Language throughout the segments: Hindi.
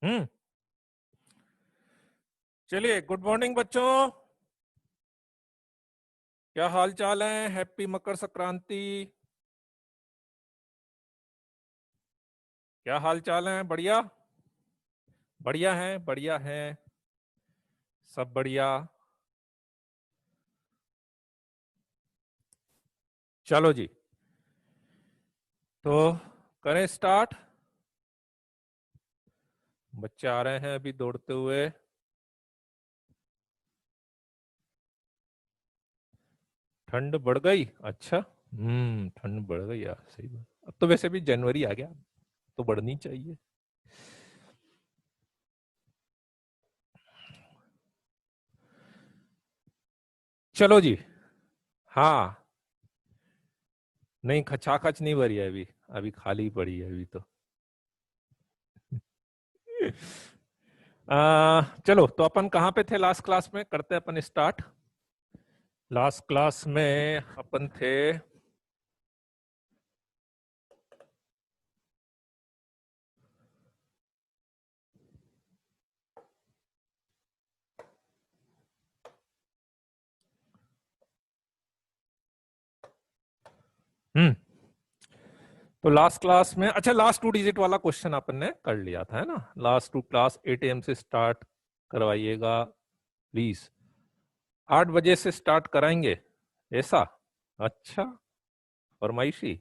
हम्म। चलिए, गुड मॉर्निंग बच्चों। क्या हाल चाल है? हैप्पी मकर संक्रांति। क्या हाल चाल है? बढ़िया। बढ़िया है, बढ़िया है। सब बढ़िया। चलो जी, तो करें स्टार्ट। बच्चे आ रहे हैं अभी दौड़ते हुए। ठंड बढ़ गई? अच्छा। ठंड बढ़ गई यार, सही बात। अब तो वैसे भी जनवरी आ गया, तो बढ़नी चाहिए। चलो जी। हाँ। नहीं, खचाखच नहीं भरी है अभी। अभी खाली पड़ी है अभी तो। चलो, तो अपन कहाँ पे थे लास्ट क्लास में? करते हैं अपन स्टार्ट। लास्ट क्लास में अपन थे। हम्म। तो लास्ट क्लास में, अच्छा, लास्ट 2 डिजिट वाला क्वेश्चन अपन ने कर लिया था, है ना? लास्ट 2 क्लास 8 AM से स्टार्ट करवाइएगा प्लीज। 8 बजे से स्टार्ट कराएंगे ऐसा? अच्छा। फरमाइशी,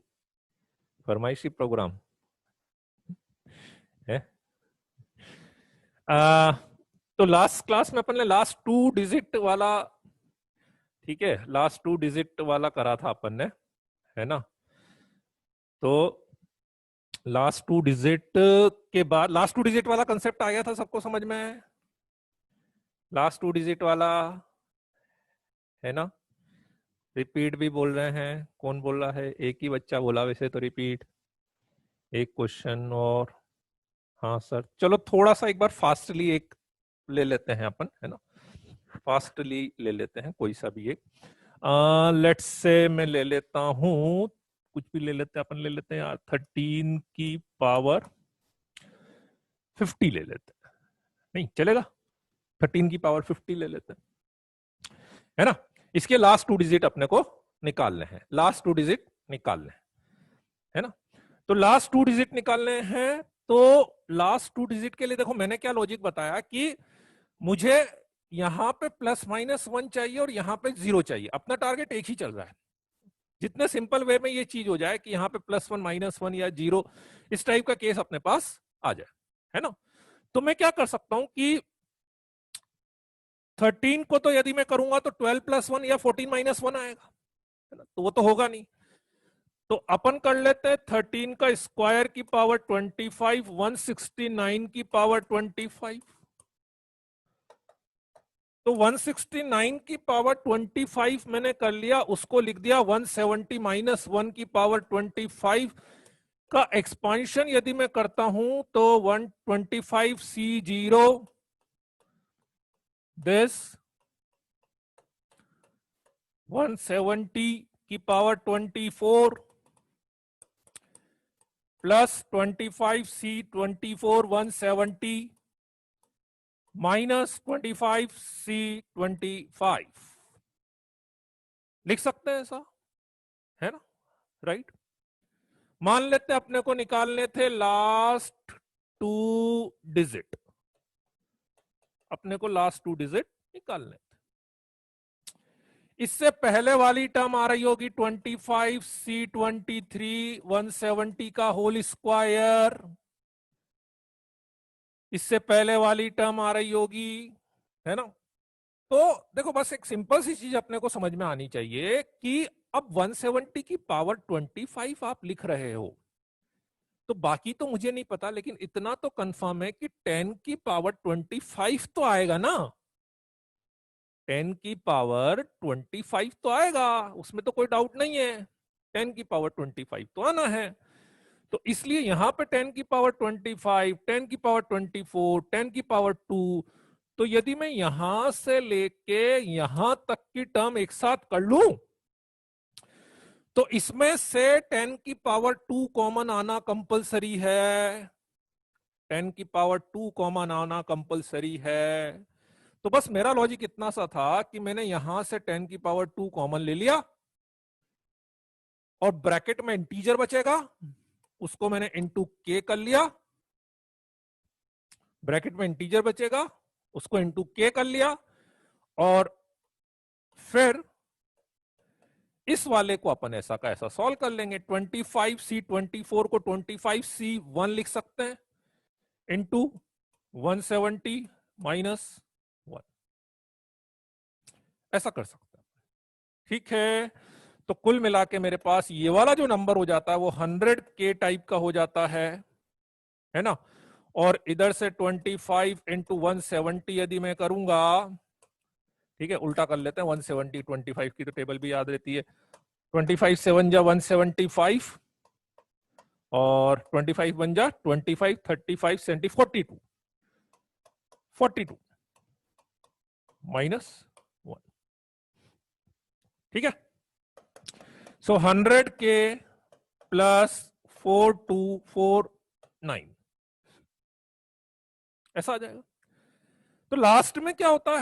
फरमाइशी प्रोग्राम है। आ, तो लास्ट क्लास में अपन ने लास्ट 2 डिजिट वाला, ठीक है, लास्ट 2 डिजिट वाला करा था अपन ने, है ना? तो लास्ट 2 डिजिट के बाद, लास्ट 2 डिजिट वाला कंसेप्ट आ गया था सबको समझ में? लास्ट 2 डिजिट वाला, है ना? रिपीट भी बोल रहे हैं, कौन बोल रहा है? एक ही बच्चा बोला वैसे तो रिपीट। एक क्वेश्चन और। हाँ सर, चलो थोड़ा सा एक बार फास्टली एक ले लेते हैं अपन, है ना? फास्टली ले लेते हैं कोई सा भी एक। लेट्स से मैं ले लेता हूं, कुछ भी ले लेते हैं अपन, ले लेते हैं यार 13 की पावर 50 ले लेते हैं। नहीं चलेगा? 13 की पावर 50 ले लेते हैं, है ना? इसके लास्ट 2 डिजिट अपने को निकालने हैं, लास्ट 2 डिजिट निकालने हैं, है ना? तो लास्ट 2 डिजिट निकालने हैं। तो लास्ट 2 डिजिट के लिए देखो, मैंने क्या लॉजिक बताया कि मुझे यहां पे +-1 चाहिए और यहां पे 0 चाहिए। अपना टारगेट एक ही चल रहा है। जितने सिंपल वे में ये चीज हो जाए कि यहाँ पे +1 -1 या 0, इस टाइप का केस अपने पास आ जाए, है ना? तो मैं क्या कर सकता हूं कि 13 को तो यदि मैं करूंगा तो 12+1 या 14-1 आएगा, है ना? तो वो तो होगा नहीं। तो अपन कर लेते हैं 13 का स्क्वायर की पावर 25, 169 की पावर 25। तो 169 की पावर 25 मैंने कर लिया, उसको लिख दिया 170 -1 की पावर 25 का एक्सपांशन यदि मैं करता हूं तो 125C0 दिस 170 की पावर 24 +25C24 170 -25C25 लिख सकते हैं ऐसा, है ना? राइट। मान लेते हैं अपने को निकालने थे लास्ट 2 डिजिट, अपने को लास्ट 2 डिजिट निकालने थे। इससे पहले वाली टर्म आ रही होगी 25C23 170 का होल स्क्वायर। इससे पहले वाली टर्म आ रही होगी, है ना? तो देखो, बस एक सिंपल सी चीज अपने को समझ में आनी चाहिए कि अब 170 की पावर 25 आप लिख रहे हो, तो बाकी तो मुझे नहीं पता, लेकिन इतना तो कंफर्म है कि 10 की पावर 25 तो आएगा ना। 10 की पावर 25 तो आएगा, उसमें तो कोई डाउट नहीं है। 10 की पावर 25 तो आना है। तो इसलिए यहां पे 10 की पावर 25, 10 की पावर 24, 10 की पावर 2, तो यदि मैं यहां से लेके यहां तक की टर्म एक साथ कर लूं, तो इसमें से 10 की पावर 2 कॉमन आना कंपलसरी है। 10 की पावर 2 कॉमन आना कंपलसरी है। तो बस मेरा लॉजिक इतना सा था कि मैंने यहां से 10 की पावर 2 कॉमन ले लिया और ब्रैकेट में इंटीजर बचेगा, उसको मैंने इंटू के कर लिया, ब्रैकेट में इंटीजर बचेगा उसको इंटू के कर लिया, और फिर इस वाले को अपन ऐसा का ऐसा सॉल्व कर लेंगे। 25C 24 को 25C1 लिख सकते हैं इंटू 170 माइनस 1, ऐसा कर सकते हैं। ठीक है, तो कुल मिला के मेरे पास ये वाला जो नंबर हो जाता है वो 100K टाइप का हो जाता है ना। और इधर से 25 इंटू 170 यदि मैं करूंगा, ठीक है उल्टा कर लेते हैं, 170 25 की तो टेबल भी याद रहती है, 25 7 जा 175 और 25 बन जा 25 35 70 42 माइनस 1। ठीक है, सो 100K प्लस 4249 ऐसा आ जाएगा। तो लास्ट में क्या होता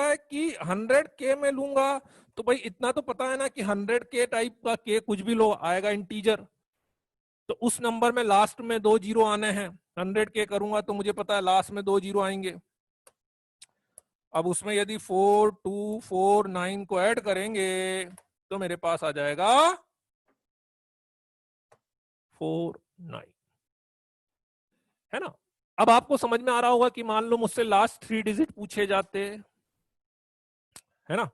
है कि 100K में लूंगा तो भाई इतना तो पता है ना कि 100K टाइप का K कुछ भी लो आएगा इंटीजर, तो उस नंबर में लास्ट में 2 जीरो आने हैं। 100K करूंगा तो मुझे पता है लास्ट में 2 जीरो आएंगे। अब उसमें यदि 4249 को ऐड करेंगे तो मेरे पास आ जाएगा 49, है ना। अब आपको समझ में आ रहा होगा कि मान लो मुझसे लास्ट 3 डिजिट पूछे जाते, है ना,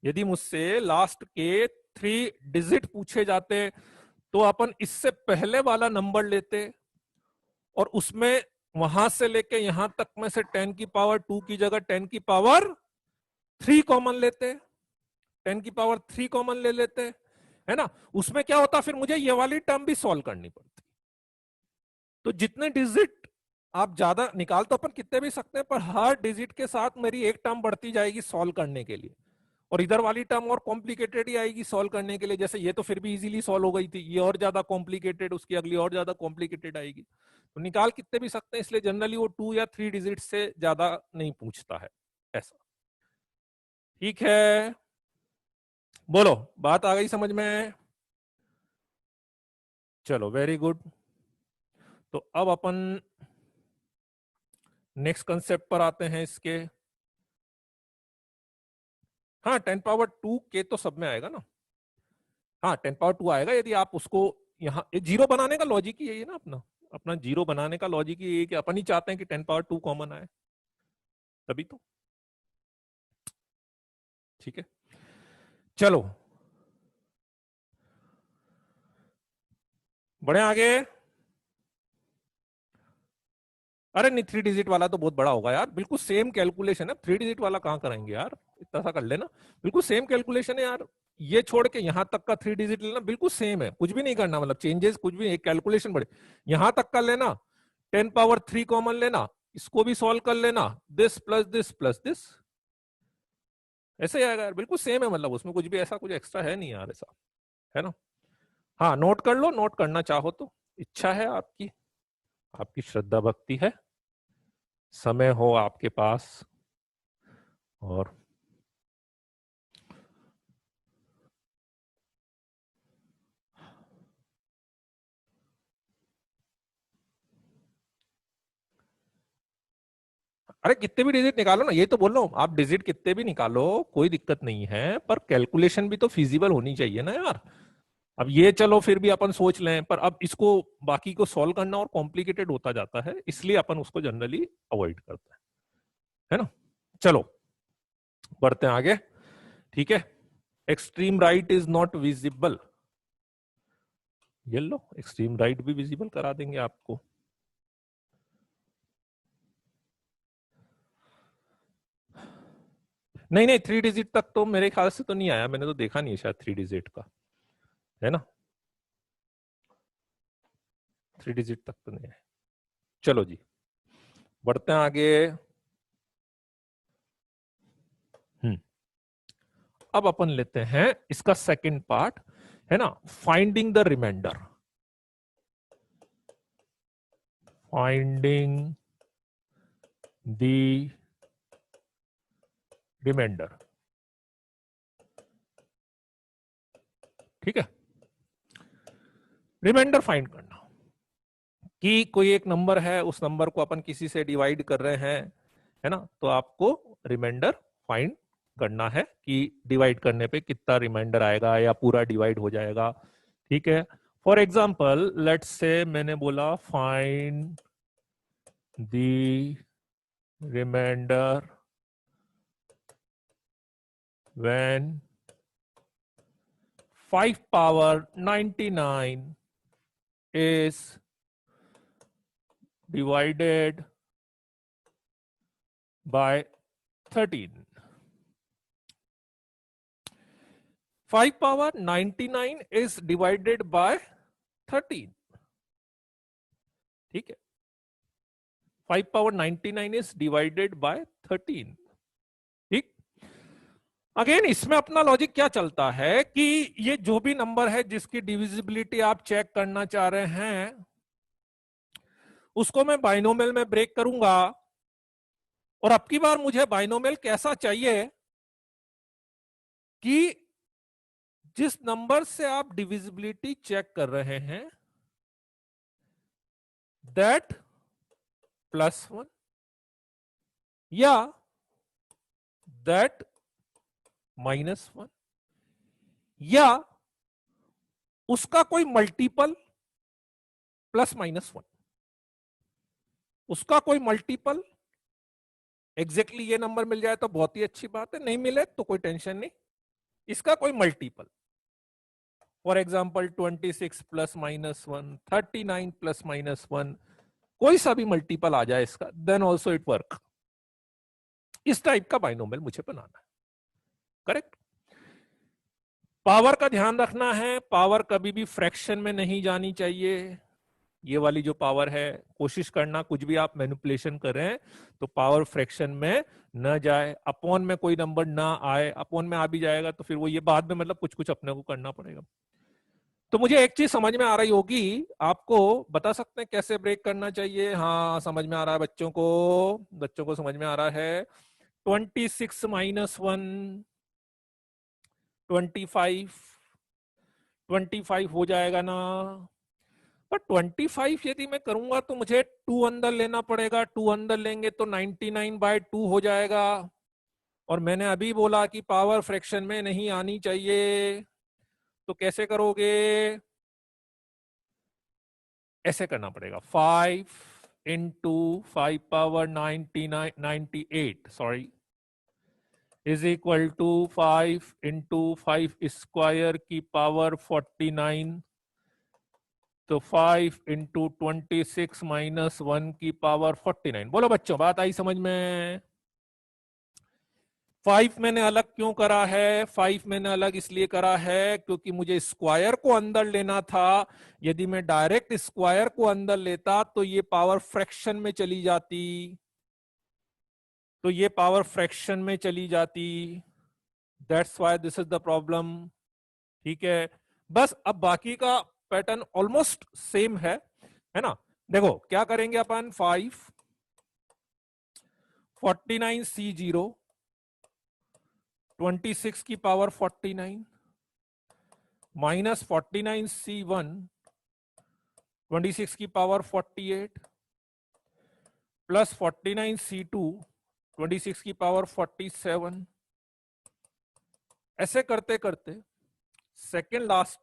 यदि मुझसे लास्ट के 3 डिजिट पूछे जाते तो अपन इससे पहले वाला नंबर लेते और उसमें वहां से लेके यहां तक में से 10 की पावर 2 की जगह 10 की पावर 3 कॉमन लेते, 10 की पावर 3 कॉमन ले लेते, है ना। उसमें क्या होता, फिर मुझे ये वाली टर्म भी सॉल्व करनी पड़ती। तो जितने डिजिट आप ज्यादा निकाल तो अपन कितने भी सकते हैं, पर हर डिजिट के साथ मेरी एक टर्म बढ़ती जाएगी सॉल्व करने के लिए, और इधर वाली टर्म और कॉम्प्लिकेटेड ही आएगी सॉल्व करने के लिए। जैसे ये तो फिर भी इजीली सॉल्व हो गई थी, ये और ज्यादा कॉम्प्लिकेटेड, उसकी अगली और ज्यादा कॉम्प्लिकेटेड आएगी। तो निकाल कितने भी सकते हैं, इसलिए जनरली वो 2 या 3 डिजिट से ज्यादा नहीं पूछता है ऐसा। ठीक है, बोलो बात आ गई समझ में? चलो वेरी गुड। तो अब अपन नेक्स्ट कंसेप्ट पर आते हैं इसके। हाँ 10 पावर 2 के तो सब में आएगा ना, हाँ 10 पावर 2 आएगा यदि आप उसको यहाँ जीरो बनाने का लॉजिक ही यही है ना अपना, अपना जीरो बनाने का लॉजिक ही यही कि अपन ही चाहते हैं कि 10 पावर 2 कॉमन आए, तभी तो। ठीक है, चलो बढ़े आगे। अरे नहीं 3 डिजिट वाला तो बहुत बड़ा होगा यार, बिल्कुल सेम कैलकुलेशन है, 3 डिजिट वाला कहां कराएंगे यार, इतना सा कर लेना, बिल्कुल सेम कैलकुलेशन है यार। ये छोड़ के यहां तक का 3 डिजिट लेना बिल्कुल सेम है, कुछ भी नहीं करना, मतलब चेंजेस कुछ भी, एक कैलकुलेशन बढ़े, यहां तक का लेना, 10 पावर 3 कॉमन लेना, इसको भी सॉल्व कर लेना, this plus this plus this, ऐसे ही आएगा यार, बिल्कुल सेम है, मतलब उसमें कुछ भी ऐसा कुछ एक्स्ट्रा है नहीं यार ऐसा, है ना। हाँ नोट कर लो, नोट करना चाहो तो, इच्छा है आपकी, आपकी श्रद्धा भक्ति है, समय हो आपके पास, और अरे कितने भी डिजिट निकालो ना, ये तो बोल रहा हूँ, आप डिजिट कितने भी निकालो कोई दिक्कत नहीं है, पर कैलकुलेशन भी तो फिजिबल होनी चाहिए ना यार। अब ये चलो फिर भी अपन सोच लें, पर अब इसको बाकी को सॉल्व करना और कॉम्प्लिकेटेड होता जाता है, इसलिए अपन उसको जनरली अवॉइड करते हैं, है ना। चलो बढ़ते हैं आगे। ठीक है, extreme right is not visible, ये लो एक्सट्रीम राइट भी विजिबल करा देंगे आपको। नहीं नहीं 3 डिजिट तक तो मेरे ख्याल से तो नहीं आया, मैंने तो देखा नहीं है शायद 3 डिजिट का, है ना, 3 डिजिट तक तो नहीं आया। चलो जी बढ़ते हैं आगे। अब अपन लेते हैं इसका सेकंड पार्ट, है ना, finding the reminder. Finding the reminder. ठीक है, रिमाइंडर फाइंड करना कि कोई एक नंबर है, उस नंबर को अपन किसी से डिवाइड कर रहे हैं, है ना, तो आपको रिमाइंडर फाइंड करना है कि डिवाइड करने पे कितना रिमाइंडर आएगा या पूरा डिवाइड हो जाएगा। ठीक है, फॉर एग्जाम्पल लेट्स से मैंने बोला find the reminder when 5 power 99 is divided by 13. 5 power 99 is divided by 13. ठीक है, 5 power 99 is divided by 13. ठीक, अगेन इसमें अपना लॉजिक क्या चलता है कि ये जो भी नंबर है जिसकी डिविजिबिलिटी आप चेक करना चाह रहे हैं उसको मैं बाइनोमियल में ब्रेक करूंगा, और अब की बार मुझे बाइनोमियल कैसा चाहिए कि जिस नंबर से आप डिविजिबिलिटी चेक कर रहे हैं दैट +1 या दैट -1 या उसका कोई मल्टीपल +-1, उसका कोई मल्टीपल एग्जैक्टली ये नंबर मिल जाए तो बहुत ही अच्छी बात है, नहीं मिले तो कोई टेंशन नहीं, इसका कोई मल्टीपल, फॉर एग्जाम्पल 26 +-1, 39 +-1, कोई सा भी मल्टीपल आ जाए इसका, देन ऑल्सो इट वर्क। इस टाइप का बाइनोमियल मुझे बनाना है, करेक्ट। पावर का ध्यान रखना है, पावर कभी भी फ्रैक्शन में नहीं जानी चाहिए। ये वाली जो पावर है, कोशिश करना कुछ भी आप मैनिपुलेशन कर रहे हैं तो पावर फ्रैक्शन में न जाए, अपॉन में कोई नंबर ना आए, अपॉन में आ भी जाएगा तो फिर वो ये बाद में मतलब कुछ कुछ अपने को करना पड़ेगा। तो मुझे एक चीज समझ में आ रही होगी, आपको बता सकते हैं कैसे ब्रेक करना चाहिए। हाँ समझ में आ रहा है बच्चों को समझ में आ रहा है। 26 -1 25 हो जाएगा ना, पर 25 यदि मैं करूंगा तो मुझे 2 अंदर लेना पड़ेगा, 2 अंदर लेंगे तो 99/2 हो जाएगा, और मैंने अभी बोला कि पावर फ्रैक्शन में नहीं आनी चाहिए, तो कैसे करोगे, ऐसे करना पड़ेगा। 5 × 5 power 98 sorry is equal to 5 × 5 square की पावर 49, तो 5 × 26 -1 की पावर 49। बोलो बच्चों, बात आई समझ में? 5 मैंने अलग क्यों करा है? 5 मैंने अलग इसलिए करा है क्योंकि मुझे स्क्वायर को अंदर लेना था। यदि मैं डायरेक्ट स्क्वायर को अंदर लेता तो ये पावर फ्रैक्शन में चली जाती, that's why this is the problem. ठीक है, बस अब बाकी का पैटर्न ऑलमोस्ट सेम है ना। देखो क्या करेंगे अपन, 5 49C0 26 की पावर 49 -49C1 26 की पावर 48 +49C2 26 की पावर 47। ऐसे करते करते second last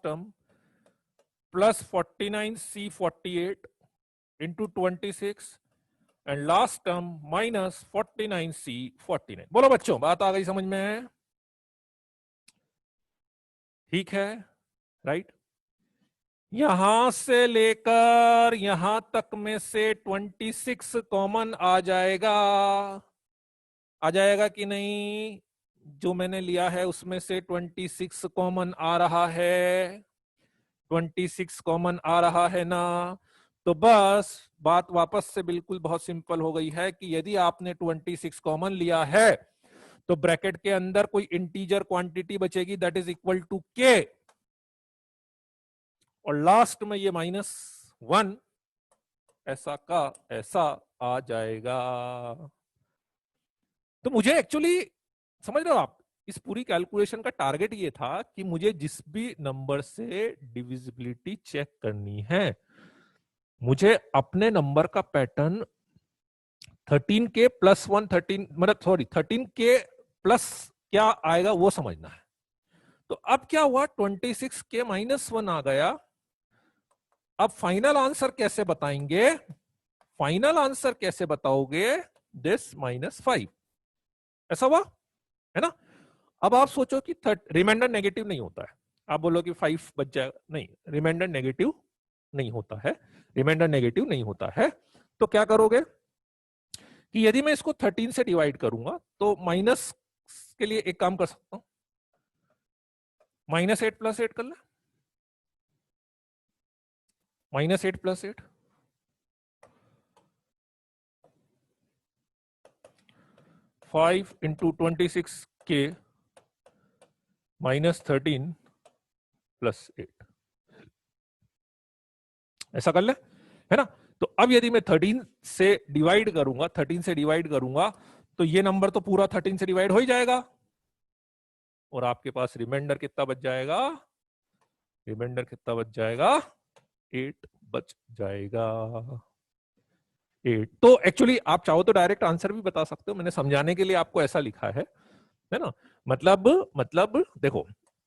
term +49C48 into 26 and last term -49C49। बोलो बच्चों, बात आ गई समझ में? ठीक है, राइट। यहां से लेकर यहां तक में से 26 कॉमन आ जाएगा कि नहीं? जो मैंने लिया है उसमें से 26 कॉमन आ रहा है, 26 कॉमन आ रहा है ना। तो बस बात वापस से बिल्कुल बहुत सिंपल हो गई है कि यदि आपने 26 कॉमन लिया है तो ब्रैकेट के अंदर कोई इंटीजर क्वांटिटी बचेगी दैट इज इक्वल टू के, और लास्ट में ये -1 ऐसा का ऐसा आ जाएगा। तो मुझे एक्चुअली, समझ रहे हो आप, इस पूरी कैलकुलेशन का टारगेट ये था कि मुझे जिस भी नंबर से डिविजिबिलिटी चेक करनी है, मुझे अपने नंबर का पैटर्न 13k+1 13 मतलब सॉरी 13k+ क्या आएगा वो समझना है। तो अब क्या हुआ, 26k-1 आ गया। अब फाइनल आंसर कैसे बताएंगे, फाइनल आंसर कैसे बताओगे, दिस -5, ऐसा हुआ है ना। अब आप सोचो कि रिमाइंडर नेगेटिव नहीं होता है, आप बोलो कि 5 बच जाएगा, नहीं, रिमाइंडर नेगेटिव नहीं होता है, रिमाइंडर नेगेटिव नहीं होता है। तो क्या करोगे कि यदि मैं इसको 13 से डिवाइड करूंगा तो माइनस के लिए एक काम कर सकता हूं, -8 + 8 कर ले, -8 + 8, 5 × 26k -13 + 8, ऐसा कर ले, है ना। तो अब यदि मैं 13 से डिवाइड करूंगा, 13 से डिवाइड करूंगा तो ये नंबर तो पूरा 13 से डिवाइड हो ही जाएगा, और आपके पास रिमाइंडर कितना बच जाएगा, रिमाइंडर कितना बच जाएगा, 8 बच जाएगा, 8। तो एक्चुअली आप चाहो तो डायरेक्ट आंसर भी बता सकते हो, मैंने समझाने के लिए आपको ऐसा लिखा है ना। मतलब देखो,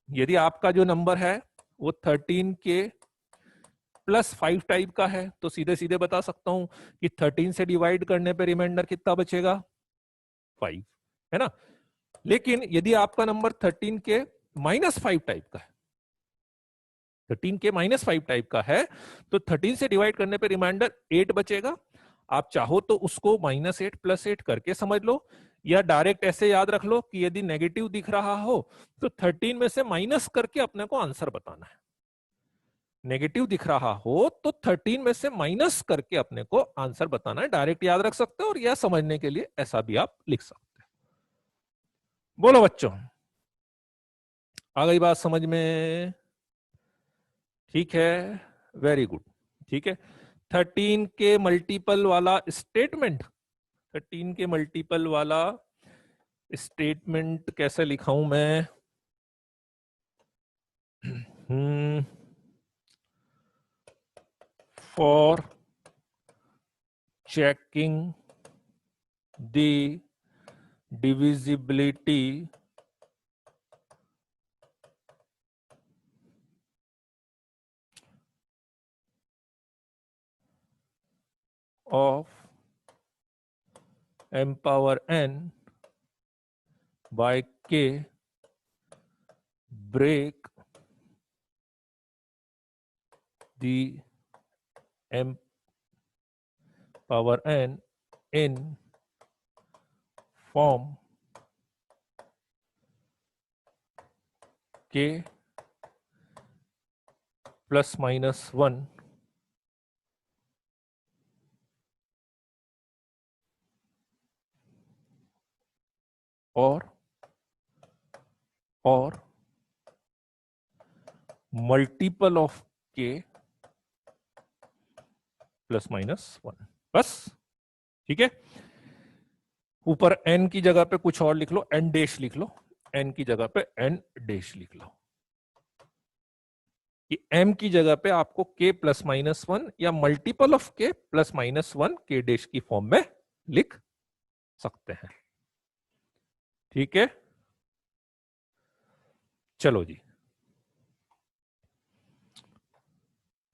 यदि आपका जो नंबर है वो 13k+5 टाइप का है तो सीधे सीधे बता सकता हूं कि 13 से डिवाइड करने पे रिमाइंडर कितना बचेगा, 5, है ना। लेकिन यदि आपका नंबर 13k-5 टाइप का है, 13k-5 टाइप का है, तो 13 से डिवाइड करने पे रिमाइंडर 8 बचेगा। आप चाहो तो उसको -8 + 8 करके समझ लो, या डायरेक्ट ऐसे याद रख लो कि यदि नेगेटिव दिख रहा हो तो 13 में से माइनस करके अपने को आंसर बताना है। नेगेटिव दिख रहा हो तो 13 में से माइनस करके अपने को आंसर बताना है, डायरेक्ट याद रख सकते हो, और यह समझने के लिए ऐसा भी आप लिख सकते हैं। बोलो बच्चों, आ गई बात समझ में? ठीक है, वेरी गुड। ठीक है, 13 के मल्टीपल वाला स्टेटमेंट, 13 के मल्टीपल वाला स्टेटमेंट कैसे लिखाऊं मैं? For checking the divisibility of m power n by k, break the m power n in form k ±1 or multiple of k ±1, बस। ठीक है, ऊपर n की जगह पे कुछ और लिख लो, n डैश लिख लो, n की जगह पे n डैश लिख लो, कि m की जगह पे आपको k ±1 या multiple of k +-1 k dash की फॉर्म में लिख सकते हैं। ठीक है, चलो जी,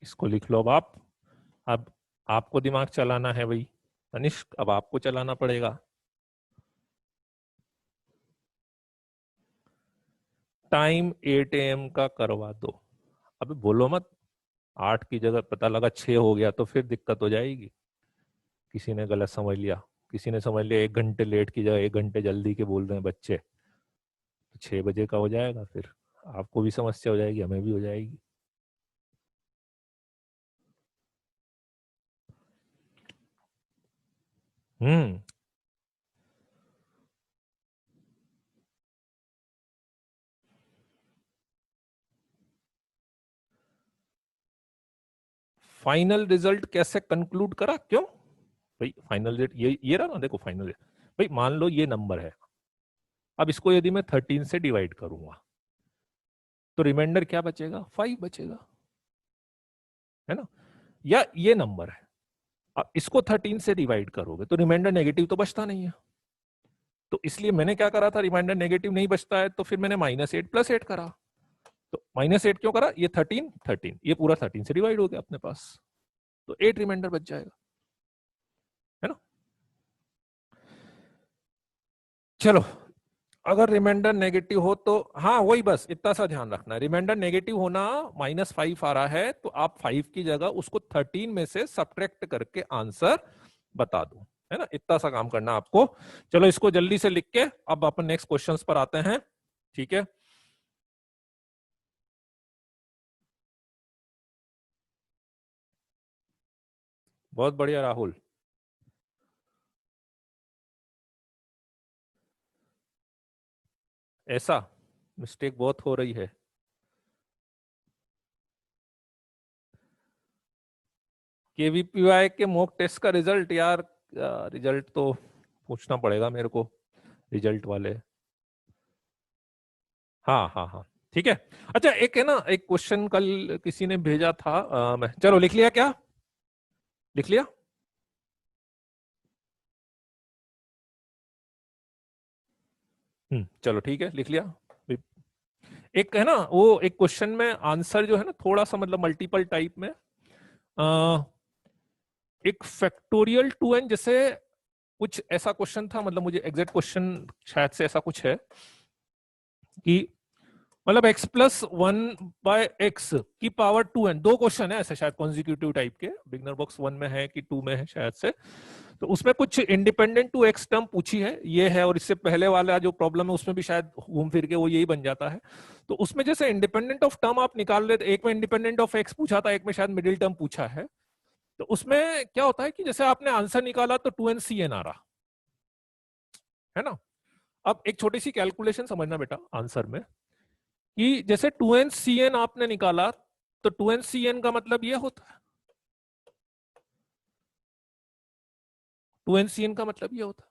इसको लिख लो। अब आपको दिमाग चलाना है भाई तनिष्क, अब आपको चलाना पड़ेगा। टाइम 8 AM का करवा दो। अभी बोलो मत 8 की जगह पता लगा 6 हो गया तो फिर दिक्कत हो जाएगी, किसी ने गलत समझ लिया, किसी ने समझ लिया 1 घंटे लेट की जगह 1 घंटे जल्दी के बोल रहे हैं बच्चे, तो 6 बजे का हो जाएगा, फिर आपको भी समस्या हो जाएगी, हमें भी हो जाएगी। हम्म, फाइनल रिजल्ट कैसे कंक्लूड करा, क्यों भाई? फाइनल रिजल्ट ये रहा ना, देखो फाइनल रिजल्ट भाई, मान लो ये नंबर है, अब इसको यदि मैं 13 से डिवाइड करूंगा तो रिमाइंडर क्या बचेगा? 5 बचेगा, है ना? या ये नंबर है, अब इसको 13 से डिवाइड करोगे तो रिमाइंडर नेगेटिव तो बचता नहीं है, तो इसलिए मैंने क्या करा था, रिमाइंडर नेगेटिव नहीं बचता है तो फिर मैंने -8 + 8 करा। तो -8 क्यों करा? ये 13 ये पूरा 13 से डिवाइड हो गया अपने पास, तो 8 रिमाइंडर बच जाएगा, है ना? चलो, अगर रिमाइंडर नेगेटिव हो तो हाँ वही, बस इतना सा ध्यान रखना, रिमाइंडर नेगेटिव होना -5 आ रहा है तो आप 5 की जगह उसको 13 में से सब्ट्रैक्ट करके आंसर बता दो, है ना? इतना सा काम करना आपको। चलो इसको जल्दी से लिख के अब अपन नेक्स्ट क्वेश्चंस पर आते हैं, ठीक है? बहुत बढ़िया राहुल। ऐसा मिस्टेक बहुत हो रही है। केवीपीवाई के मॉक टेस्ट का रिजल्ट, यार रिजल्ट तो पूछना पड़ेगा मेरे को, रिजल्ट वाले। हाँ हाँ हाँ, ठीक है। अच्छा, एक है ना, एक क्वेश्चन कल किसी ने भेजा था, मैं, चलो लिख लिया क्या? लिख लिया? चलो ठीक है, लिख लिया। एक है ना वो, एक क्वेश्चन में आंसर जो है ना थोड़ा सा मतलब मल्टीपल टाइप में, एक फैक्टोरियल 2n जैसे कुछ ऐसा क्वेश्चन था, मतलब मुझे एग्जैक्ट क्वेश्चन शायद से ऐसा कुछ है कि मतलब x+1/x⁴ दो क्वेश्चन है ऐसे शायद कॉन्जिक्यूटिव टाइप के, बिगनर बॉक्स 1 में है कि 2 में है शायद से, तो उसमें कुछ इंडिपेंडेंट टू एक्स टर्म पूछी है ये है, और इससे पहले वाला जो प्रॉब्लम है उसमें भी शायद घूम फिर के वो यही बन जाता है। तो उसमें जैसे इंडिपेंडेंट ऑफ टर्म आप निकाल रहे थे, एक में इंडिपेंडेंट ऑफ एक्स पूछा था, एक में शायद मिडिल टर्म पूछा है, तो उसमें क्या होता है कि जैसे आपने आंसर निकाला तो 2n आ रहा है ना। अब एक छोटी सी कैलकुलेशन समझना बेटा आंसर में, कि जैसे 2n आपने निकाला तो 2n का मतलब ये होता है, 2n का मतलब ये होता है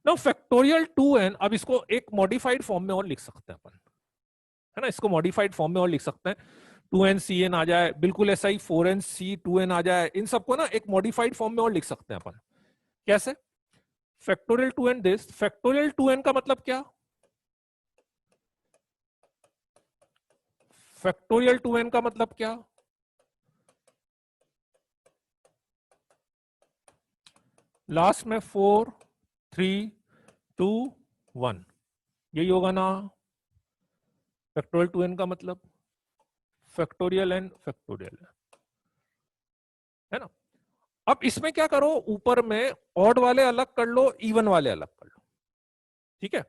ना फैक्टोरियल 2n। अब इसको एक मॉडिफाइड फॉर्म में और लिख सकते हैं अपन, है ना, इसको मॉडिफाइड फॉर्म में और लिख सकते हैं, 2n आ जाए, बिल्कुल ऐसा ही 4n आ जाए, इन सबको ना एक मॉडिफाइड फॉर्म में और लिख सकते हैं अपन। कैसे? Factorial 2n this, factorial 2n का मतलब क्या? फैक्टोरियल 2n का मतलब क्या? लास्ट में 4 3 2 1, यही होगा ना फैक्टोरियल 2n का मतलब, फैक्टोरियल एन फैक्टोरियल, है ना। अब इसमें क्या करो, ऊपर में ऑड वाले अलग कर लो, इवन वाले अलग कर लो, ठीक है?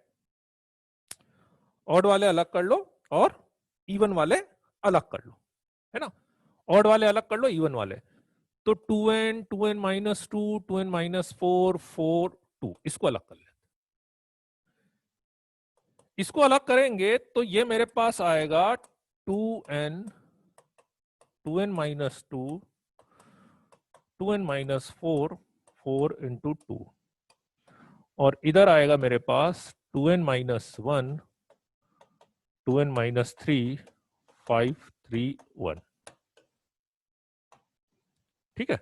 ऑड वाले अलग कर लो और इवन वाले अलग कर लो, है ना। ऑड वाले अलग कर लो, इवन वाले, तो 2n 2n-2 2n-4 4 2, इसको अलग कर ले। इसको अलग करेंगे तो ये मेरे पास आएगा 2n 2n-2 2n-4 4 × 2, और इधर आएगा मेरे पास 2n-1 2n-3 5 3 1, ठीक है।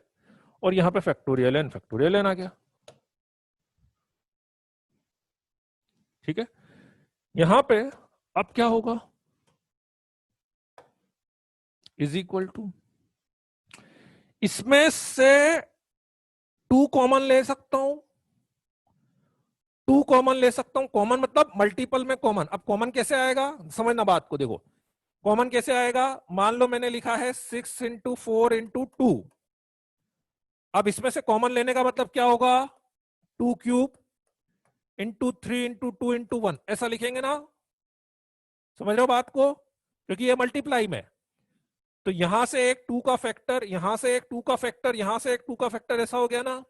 और यहां पे फैक्टोरियल एन आ गया, ठीक है। यहां पे अब क्या होगा, इज इक्वल टू, इसमें से 2 कॉमन ले सकता हूं, 2 कॉमन ले सकता हूं, कॉमन मतलब मल्टीपल में कॉमन। अब कॉमन कैसे आएगा, समझना बात को, देखो कॉमन कैसे आएगा, मान लो मैंने लिखा है 6 × 4 × 2, अब इसमें से कॉमन लेने का मतलब क्या होगा, 2³ × 3 × 2 × 1, ऐसा लिखेंगे ना, समझ रहे हो बात को, क्योंकि ये मल्टीप्लाई में, तो यहां से एक 2 का फैक्टर, यहां से एक 2 का फैक्टर, यहां से एक 2 का फैक्टर, ऐसा हो गया ना।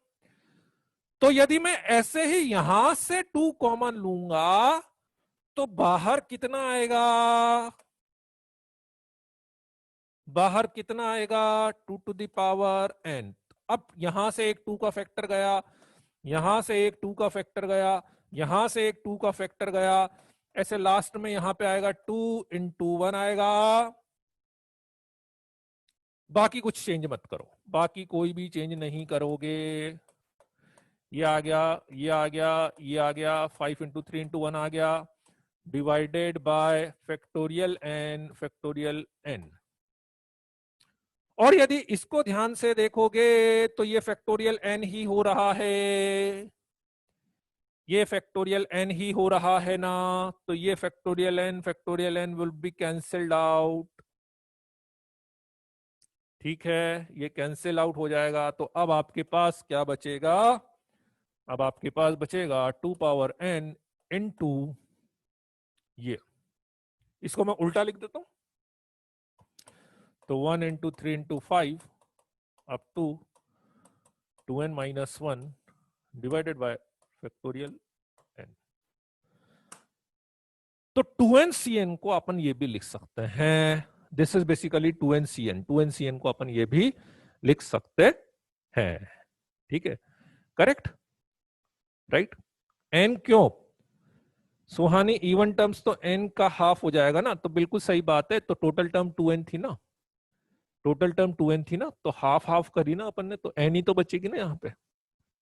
तो यदि मैं ऐसे ही यहां से 2 कॉमन लूंगा तो बाहर कितना आएगा, बाहर कितना आएगा 2 टू द पावर n। अब यहां से एक 2 का फैक्टर गया, यहां से एक 2 का फैक्टर गया, यहां से एक 2 का फैक्टर गया, ऐसे लास्ट में यहां पे आएगा 2 इंटू 1 आएगा। बाकी कुछ चेंज मत करो, बाकी कोई भी चेंज नहीं करोगे। ये आ गया, ये आ गया, ये आ गया, 5 इंटू 3 इंटू 1 आ गया, डिवाइडेड बाय फैक्टोरियल एन। और यदि इसको ध्यान से देखोगे तो ये फैक्टोरियल एन ही हो रहा है, ये फैक्टोरियल एन ही हो रहा है ना, तो ये factorial N will be cancelled out. ठीक है, ये कैंसिल आउट हो जाएगा, तो अब आपके पास क्या बचेगा, अब आपके पास बचेगा 2 पावर n इंटू ये, इसको मैं उल्टा लिख देता हूं, तो 1 into 3 into 5 up to 2n minus 1 divided by factorial n। तो 2ncn को अपन ये भी लिख सकते हैं, दिस इज बेसिकली 2ncn को अपन ये भी लिख सकते हैं। ठीक है, करेक्ट, राइट। n क्यों सुहानी, इवन टर्म्स तो n का हाफ हो जाएगा ना, तो बिल्कुल सही बात है, तो टोटल टर्म 2n थी ना, टोटल टर्म 2n थी ना, तो हाफ हाफ करी ना अपन ने, तो n ही तो बचेगी ना यहाँ पे।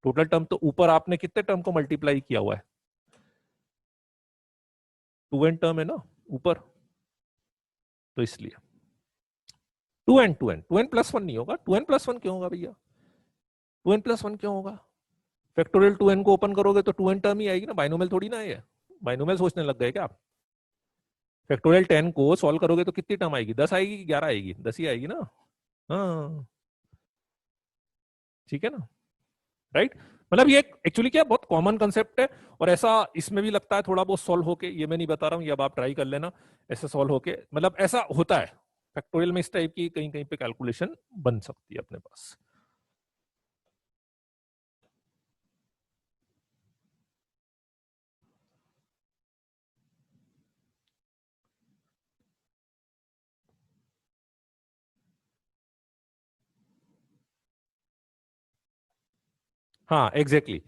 टोटल टर्म तो ऊपर आपने कितने टर्म को मल्टीप्लाई किया हुआ है, 2n टर्म है ना ऊपर, तो इसलिए 2n प्लस 1 नहीं होगा, 2n प्लस 1 क्यों होगा भैया, 2n प्लस 1 क्यों होगा, फैक्टोरियल 2n को ओपन करोगे तो 2n टर्म ही आएगी ना, बाइनोमियल थोड़ी ना है, बाइनोमियल सोचने लग गए क्या आप। फैक्टोरियल 10 को सॉल्व करोगे तो कितनी टर्म आएगी, 10 आएगी कि 11 आएगी, 10 ही आएगी ना। हाँ ठीक है ना, राइट। मतलब ये एक्चुअली क्या बहुत कॉमन कंसेप्ट है, और ऐसा इसमें भी लगता है थोड़ा बहुत सॉल्व होके, ये मैं नहीं बता रहा हूँ, ये अब आप ट्राई कर लेना, ऐसे सॉल्व होके, मतलब ऐसा होता है फैक्टोरियल में, इस टाइप की कहीं कहीं पे कैलकुलेशन बन सकती है अपने पास। हाँ एग्जैक्टली,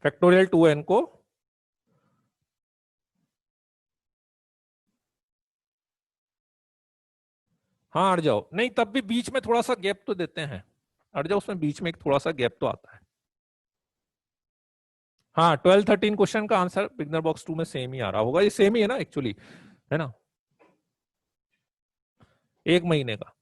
फैक्टोरियल 2n को, हाँ अड़ जाओ, नहीं तब भी बीच में थोड़ा सा गैप तो देते हैं, अड़ जाओ उसमें बीच में एक थोड़ा सा गैप तो आता है। हाँ 12-13 क्वेश्चन का आंसर बिगनर बॉक्स 2 में सेम ही आ रहा होगा, ये सेम ही है ना एक्चुअली, है ना, 1 महीने का।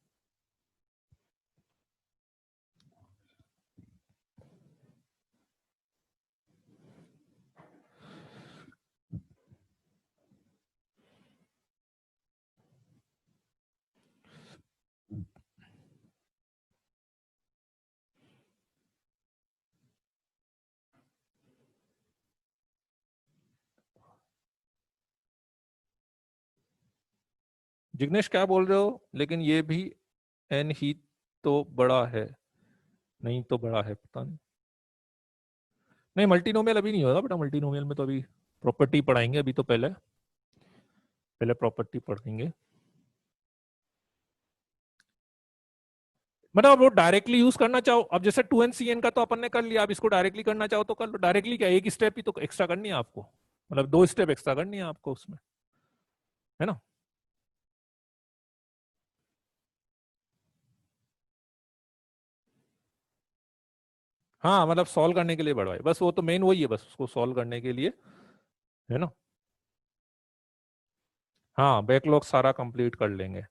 जिग्नेश क्या बोल रहे हो, लेकिन ये भी एन ही तो बड़ा है, नहीं तो बड़ा है, पता नहीं, नहीं मल्टीनोमियल अभी नहीं होगा बेटा, मल्टीनोमियल में तो अभी प्रॉपर्टी पढ़ाएंगे, अभी तो पहले पहले प्रॉपर्टी पढ़ेंगे। मतलब वो डायरेक्टली यूज करना चाहो, अब जैसे 2ncn का तो अपन ने कर लिया, अब इसको डायरेक्टली करना चाहो तो कर लो डायरेक्टली, क्या एक स्टेप ही तो एक्स्ट्रा करनी है आपको, मतलब 2 स्टेप एक्स्ट्रा करनी है आपको उसमें, है ना। हाँ मतलब सॉल्व करने के लिए बढ़वाए, बस वो तो मेन वही है, बस उसको सॉल्व करने के लिए, है ना। हाँ बैकलॉग सारा कंप्लीट कर लेंगे,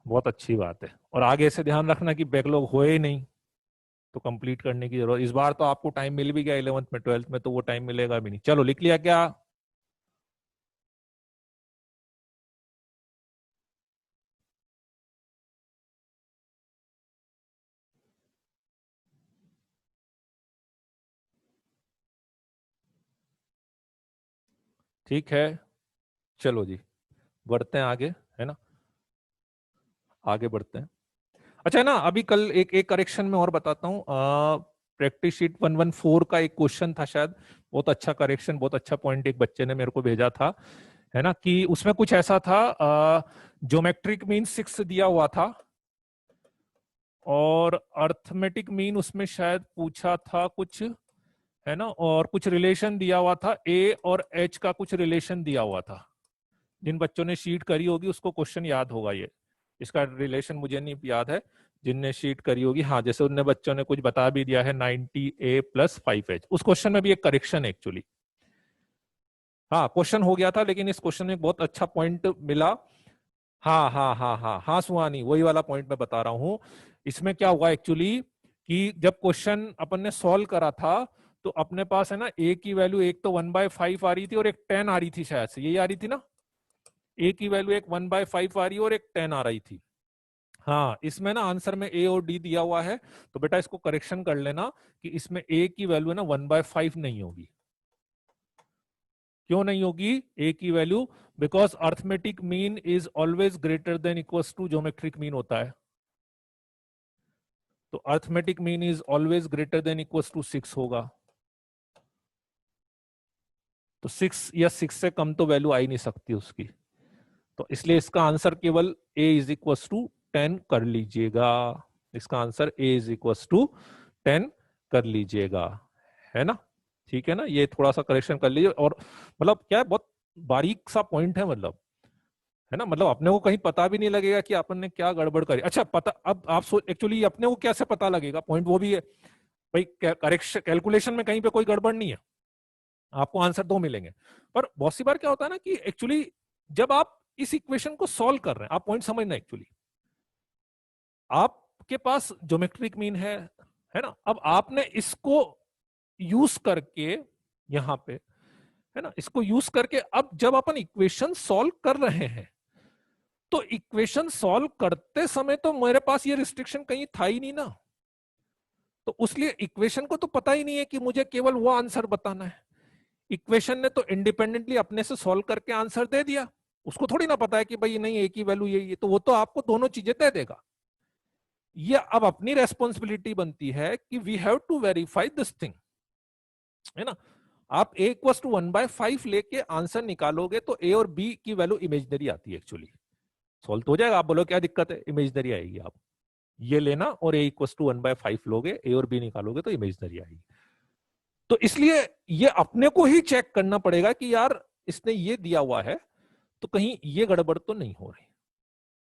बहुत अच्छी बात है, और आगे से ध्यान रखना कि बैकलॉग होए ही नहीं, तो कंप्लीट करने की जरूरत, इस बार तो आपको टाइम मिल भी गया 11th में, 12th में तो वो टाइम मिलेगा भी नहीं। चलो लिख लिया क्या, ठीक है, चलो जी बढ़ते हैं आगे, है ना, आगे बढ़ते हैं। अच्छा है ना, अभी कल एक एक करेक्शन में और बताता हूँ, प्रैक्टिस शीट 114 का एक क्वेश्चन था शायद, बहुत अच्छा करेक्शन, बहुत अच्छा पॉइंट एक बच्चे ने मेरे को भेजा था है ना, कि उसमें कुछ ऐसा था, ज्योमेट्रिक मीन 6 दिया हुआ था और अर्थमेटिक मीन उसमें शायद पूछा था कुछ, है ना, और कुछ रिलेशन दिया हुआ था, ए और एच का कुछ रिलेशन दिया हुआ था। जिन बच्चों ने शीट करी होगी उसको क्वेश्चन याद होगा, ये इसका रिलेशन मुझे नहीं याद है, जिनने शीट करी होगी, हाँ, जैसे उनने बच्चों ने कुछ बता भी दिया है 90A + 5H, उस क्वेश्चन में भी एक करेक्शन है एक्चुअली। हाँ, क्वेश्चन हो गया था, लेकिन इस क्वेश्चन में एक बहुत अच्छा पॉइंट मिला। हाँ हाँ हाँ हाँ हाँ सुहानी, वही वाला पॉइंट मैं बता रहा हूँ। इसमें क्या हुआ एक्चुअली कि जब क्वेश्चन अपन ने सॉल्व करा था तो अपने पास है ना ए की वैल्यू एक तो 1/5 आ रही थी और एक 10 आ रही थी, शायद से यही आ रही थी ना। ए की वैल्यू एक 1/5 आ रही है और एक 10 आ रही थी। हाँ, इसमें ना आंसर में ए और डी दिया हुआ है, तो बेटा इसको करेक्शन कर लेना कि इसमें ए की वैल्यू है ना 1/5 नहीं होगी। क्यों नहीं होगी ए की value? Because arithmetic mean is always greater than equals to geometric mean होता है। तो arithmetic mean is always greater than equals to 6 होगा। तो 6 या 6 से कम तो वैल्यू आ ही नहीं सकती उसकी। तो इसलिए इसका आंसर केवल ए इज इक्वल्स टू 10 कर लीजिएगा। इसका answer A is equals to 10 कर लीजिएगा, है ना। ठीक है ना, ये थोड़ा सा करेक्शन कर लीजिए। और मतलब क्या है, बहुत बारीक सा पॉइंट है, मतलब है ना, मतलब अपने को कहीं पता भी नहीं लगेगा कि अपन ने क्या गड़बड़ करी। अच्छा पता, अब आप एक्चुअली अपने को कैसे पता लगेगा, पॉइंट वो भी है भाई, करेक्शन कैलकुलेशन में कहीं पे कोई गड़बड़ नहीं है, आपको आंसर 2 मिलेंगे। पर बहुत सी बार क्या होता है ना कि एक्चुअली जब आप इस इक्वेशन को सॉल्व कर रहे हैं, आप पॉइंट समझना एक्चुअली, आपके पास ज्योमेट्रिक मीन है ना, अब आपने इसको यूज करके यहां पे, है ना, इसको यूज करके अब जब अपन इक्वेशन सॉल्व कर रहे हैं तो इक्वेशन सॉल्व करते समय तो मेरे पास ये रिस्ट्रिक्शन कहीं था ही नहीं ना। तो उसलिए इक्वेशन को तो पता ही नहीं है कि मुझे केवल वो आंसर बताना है। इक्वेशन ने तो इंडिपेंडेंटली अपने से सॉल्व करके आंसर दे दिया, उसको थोड़ी ना पता है कि भाई नहीं एक ही वैल्यू यही है, तो वो तो आपको दोनों चीजें दे देगा। ये अब अपनी रेस्पॉन्सिबिलिटी बनती है कि we have to verify this thing, है ना। आप ए इक्वल टू 1/5 लेके आंसर निकालोगे तो ए और बी की वैल्यू इमेजनरी आती है एक्चुअली। सॉल्व तो हो जाएगा, आप बोलो क्या दिक्कत है, इमेजनरी आएगी। आप ये लेना और ए इक्वल टू 1/5 लोगे, ए और बी निकालोगे तो इमेजनरी आएगी। तो इसलिए ये अपने को ही चेक करना पड़ेगा कि यार इसने ये दिया हुआ है तो कहीं ये गड़बड़ तो नहीं हो रही,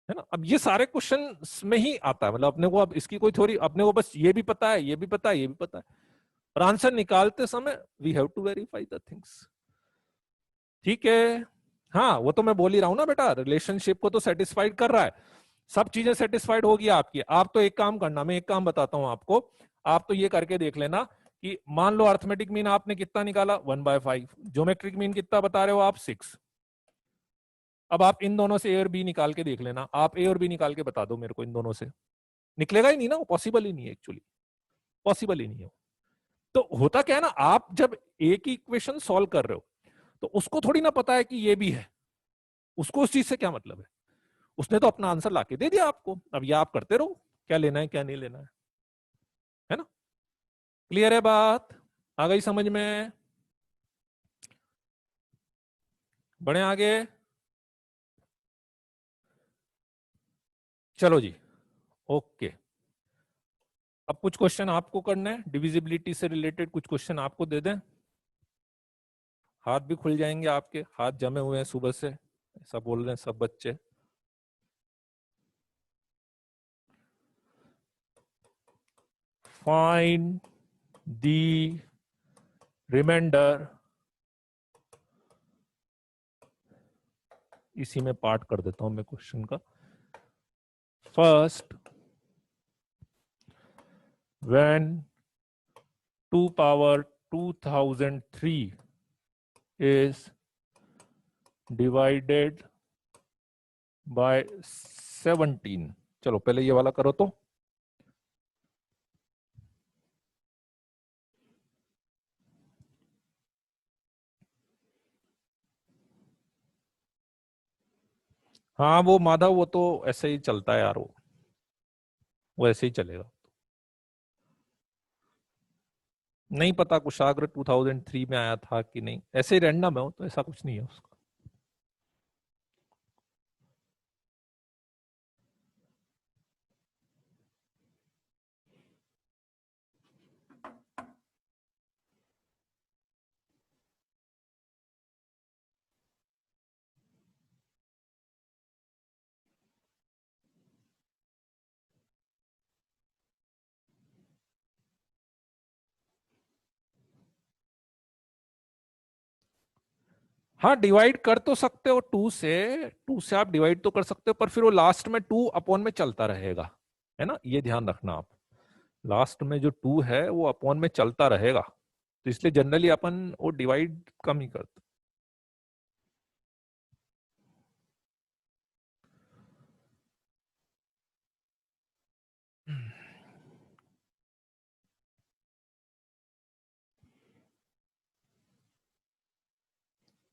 है ना। अब ये सारे क्वेश्चन में ही आता है, मतलब अपने को अब इसकी कोई थोड़ी, अपने को बस ये भी पता है, ये भी पता है, ये भी पता है, और आंसर निकालते समय we have to verify the things. ठीक है, हाँ वो तो मैं बोल ही रहा हूं ना बेटा, रिलेशनशिप को तो सेटिस्फाइड कर रहा है, सब चीजें सेटिस्फाइड होगी आपकी। आप तो एक काम करना, मैं एक काम बताता हूं आपको, आप तो ये करके देख लेना कि मान लो अर्थमेटिक मीन आपने कितना निकाला 1/5, ज्योमेट्रिक मीन कितना बता रहे हो आप 6। अब आप इन दोनों से ए और बी निकाल के देख लेना, आप ए और बी निकाल के बता दो मेरे को, इन दोनों से निकलेगा ही नहीं ना, पॉसिबल ही नहीं है एक्चुअली, पॉसिबल ही नहीं है। तो होता क्या है ना, आप जब ए की इक्वेशन सॉल्व कर रहे हो तो उसको थोड़ी ना पता है कि ये भी है, उसको उस चीज से क्या मतलब है, उसने तो अपना आंसर लाके दे दिया आपको, अब ये आप करते रहो, क्या लेना है क्या नहीं लेना है ना। क्लियर है बात, आ गई समझ में? बढ़े आगे, चलो जी, ओके। अब कुछ क्वेश्चन आपको करना है, डिविजिबिलिटी से रिलेटेड कुछ क्वेश्चन आपको दे दें, हाथ भी खुल जाएंगे, आपके हाथ जमे हुए हैं सुबह से, ऐसा बोल रहे हैं सब बच्चे। फाइंड दी रिमाइंडर, इसी में पार्ट कर देता हूं मैं क्वेश्चन का। First, when 2 power 2003 is divided by 17, चलो पहले ये वाला करो तो। हाँ वो माधव, वो तो ऐसे ही चलता है यार, वो ऐसे ही चलेगा। नहीं पता कुशाग्र 2003 में आया था कि नहीं, ऐसे ही रैंडम है वो तो, ऐसा कुछ नहीं है उसका। हाँ डिवाइड कर तो सकते हो, टू से आप डिवाइड तो कर सकते हो, पर फिर वो लास्ट में टू अपॉन में चलता रहेगा, है ना, ये ध्यान रखना आप। लास्ट में जो टू है वो अपॉन में चलता रहेगा, तो इसलिए जनरली अपन वो डिवाइड कम ही करते।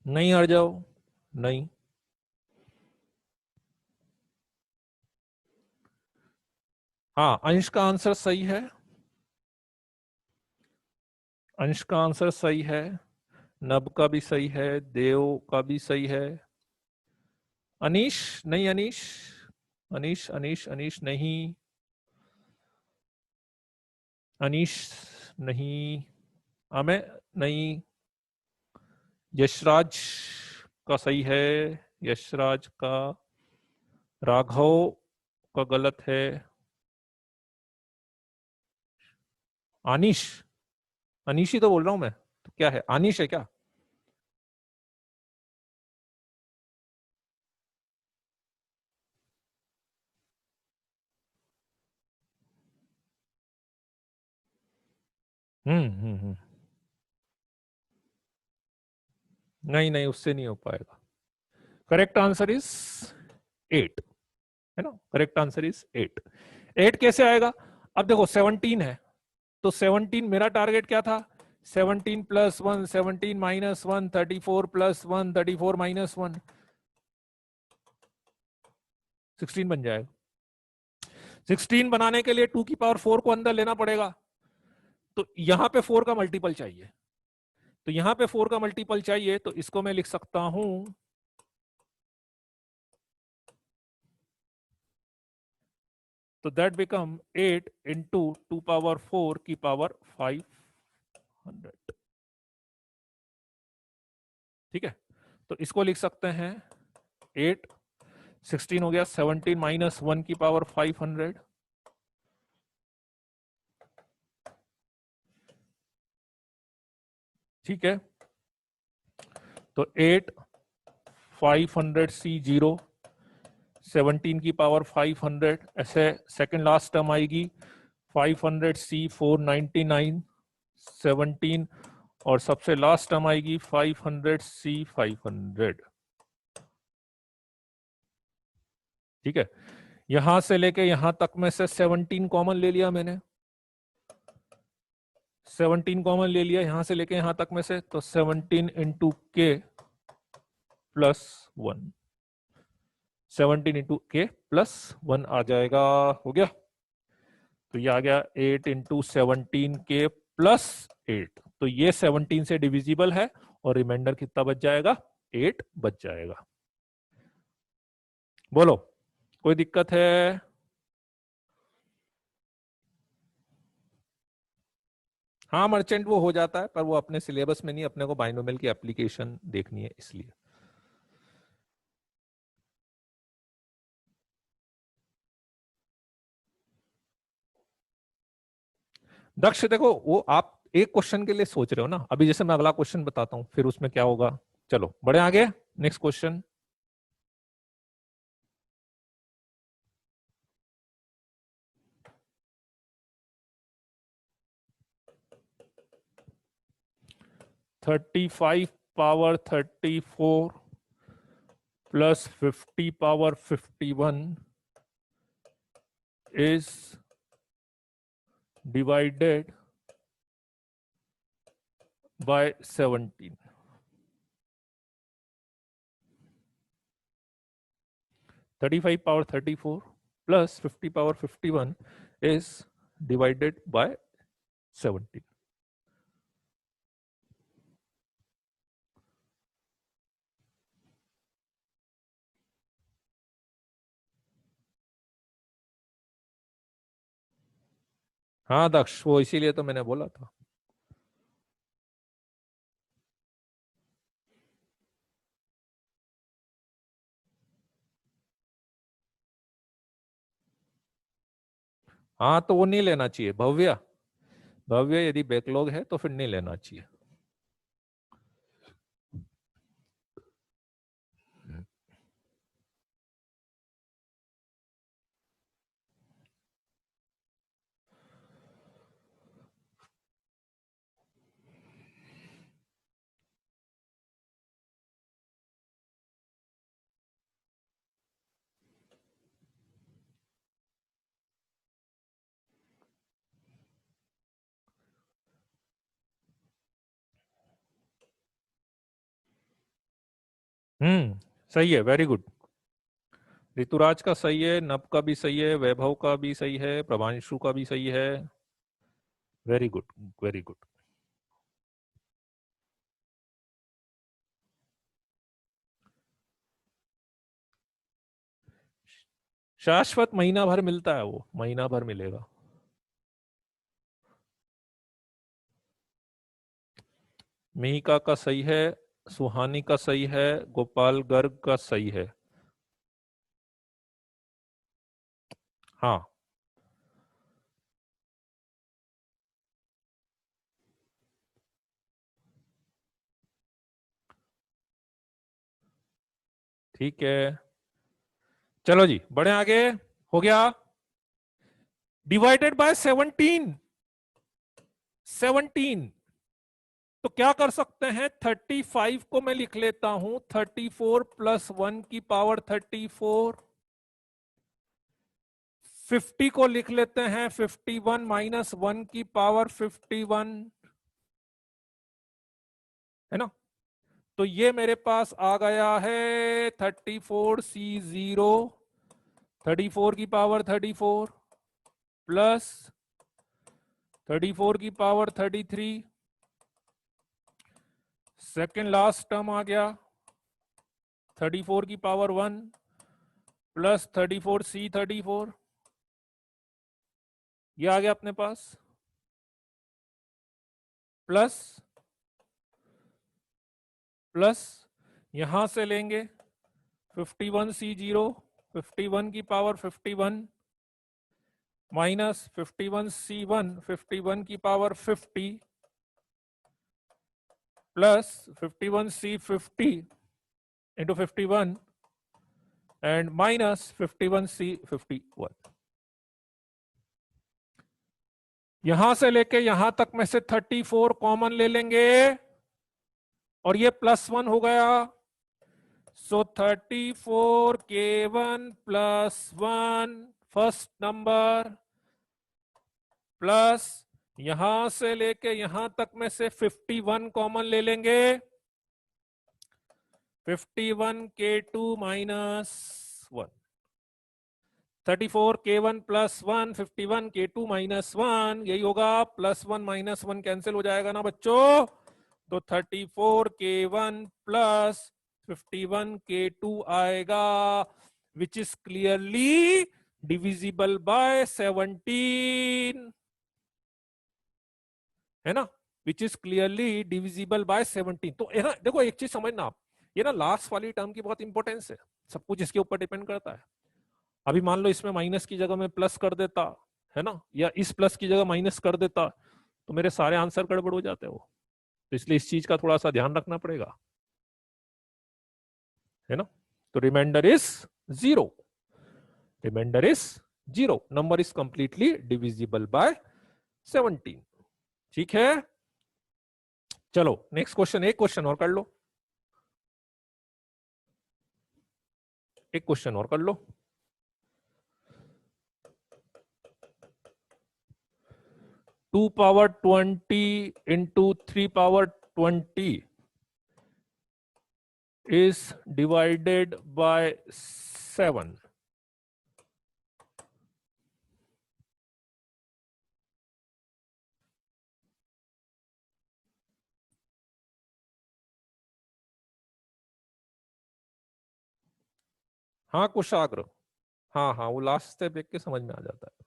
नहीं हट जाओ, नहीं। हाँ अंश का आंसर सही है, अंश का आंसर सही है, नब का भी सही है, देव का भी सही है। अनीश, नहीं अनीश, अनीश अनीश अनीश नहीं, अनीश नहीं, अमे नहीं, यशराज का सही है, यशराज का, राघव का गलत है, अनीश, अनीश ही तो बोल रहा हूं मैं, तो क्या है, अनीश है क्या? हम्म। नहीं नहीं, उससे नहीं हो पाएगा। करेक्ट आंसर इज 8, है ना, करेक्ट आंसर इज 8। 8 कैसे आएगा? अब देखो 17 है, तो 17 मेरा टारगेट क्या था, 17 प्लस 1, 17 माइनस 1, 34 प्लस 1, 34 माइनस 1, 16 बन जाएगा। 16 बनाने के लिए 2 की पावर 4 को अंदर लेना पड़ेगा, तो यहां पे 4 का मल्टीपल चाहिए, तो यहां पे 4 का मल्टीपल चाहिए, तो इसको मैं लिख सकता हूं, तो दैट बिकम 8 इंटू 2 पावर 4 की पावर 500। ठीक है, तो इसको लिख सकते हैं 8, 16 हो गया, 17 माइनस 1 की पावर 500, ठीक है, तो 8 500 C0, 17 की पावर 500, ऐसे सेकंड लास्ट टर्म आएगी 500 C 499, 17, और सबसे लास्ट टर्म आएगी 500 C 500। ठीक है, यहां से लेके यहां तक में से 17 कॉमन ले लिया मैंने, 17 कॉमन ले लिया यहां से लेके यहां तक में से, तो 17 इंटू के प्लस 1, 17 इंटू के प्लस 1 आ जाएगा, हो गया। तो ये आ गया 8 इंटू 17 के प्लस 8, तो ये 17 से डिविजिबल है, और रिमाइंडर कितना बच जाएगा, 8 बच जाएगा। बोलो, कोई दिक्कत है? हाँ मर्चेंट वो हो जाता है, पर वो अपने सिलेबस में नहीं, अपने को बाइनोमियल की एप्लीकेशन देखनी है इसलिए। दक्ष देखो, वो आप एक क्वेश्चन के लिए सोच रहे हो ना, अभी जैसे मैं अगला क्वेश्चन बताता हूं फिर उसमें क्या होगा। चलो बढ़े आगे, next question. Thirty five power 34 plus 50 power 51 is divided by 17। 35 power 34 plus 50 power 51 is divided by 17। हाँ दक्ष, वो इसीलिए तो मैंने बोला था। हाँ तो वो नहीं लेना चाहिए भव्य, भव्य यदि बैकलॉग है तो फिर नहीं लेना चाहिए। सही है, वेरी गुड। ऋतुराज का सही है, नब का भी सही है, वैभव का भी सही है, प्रभांशु का भी सही है। Very good, very good. शाश्वत महीना भर मिलता है, वो महीना भर मिलेगा। मिहिका का सही है, सुहानी का सही है, गोपाल गर्ग का सही है। हाँ, ठीक है। चलो जी, बढ़े आगे। हो गया। Divided by 17। 17। तो क्या कर सकते हैं, 35 को मैं लिख लेता हूं 34 प्लस 1 की पावर 34। 50 को लिख लेते हैं 51 माइनस 1 की पावर 51, है ना। तो ये मेरे पास आ गया है 34C0, 34 की पावर 34 प्लस 34 की पावर 33। सेकेंड लास्ट टर्म आ गया 34 की पावर 1 प्लस 34C34। ये आ गया अपने पास, प्लस प्लस यहां से लेंगे 51C0, 51 की पावर 51 माइनस 51C1, 51 की power 50 plus 51C50 into 51 and minus 51C51। यहां से लेके यहां तक में से 34 कॉमन ले लेंगे और ये +1 हो गया। सो 34K1 plus 1 first number plus यहां से लेके यहां तक में से 51 कॉमन ले लेंगे। 51K2 minus 1, 34K1 plus 1, 51K2 minus 1, यही होगा। +1 माइनस 1 कैंसिल हो जाएगा ना बच्चों। तो 34K1 प्लस 51K2 आएगा, which is clearly divisible by 17, है ना। Which is clearly divisible by 17। तो है ना, देखो एक चीज समझना आप, ये ना लास्ट वाली टर्म की बहुत इंपॉर्टेंस है, सब कुछ इसके ऊपर डिपेंड करता है। अभी मान लो इसमें माइनस की जगह में प्लस कर देता, है ना, या इस प्लस की जगह माइनस कर देता, तो मेरे सारे आंसर गड़बड़ हो जाते वो। तो इसलिए इस चीज का थोड़ा सा ध्यान रखना पड़ेगा, है ना। तो reminder is 0, reminder is 0, number is completely divisible by 17। ठीक है, चलो नेक्स्ट क्वेश्चन, एक क्वेश्चन और कर लो, एक क्वेश्चन और कर लो। 2 power 20 into 3 power 20 is divided by 7। हाँ कुशाग्र, हाँ हाँ, वो लास्ट स्टेप देख के समझ में आ जाता है।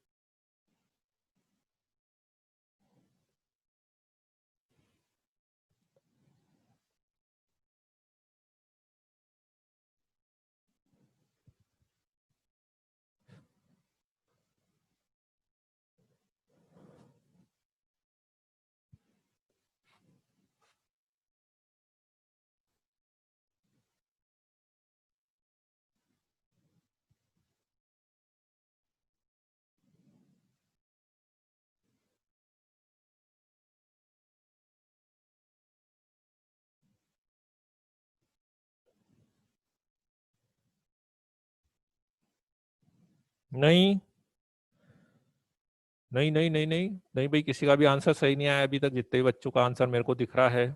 नहीं नहीं नहीं नहीं नहीं नहीं भाई, किसी का भी आंसर सही नहीं आया अभी तक, जितने भी बच्चों का आंसर मेरे को दिख रहा है।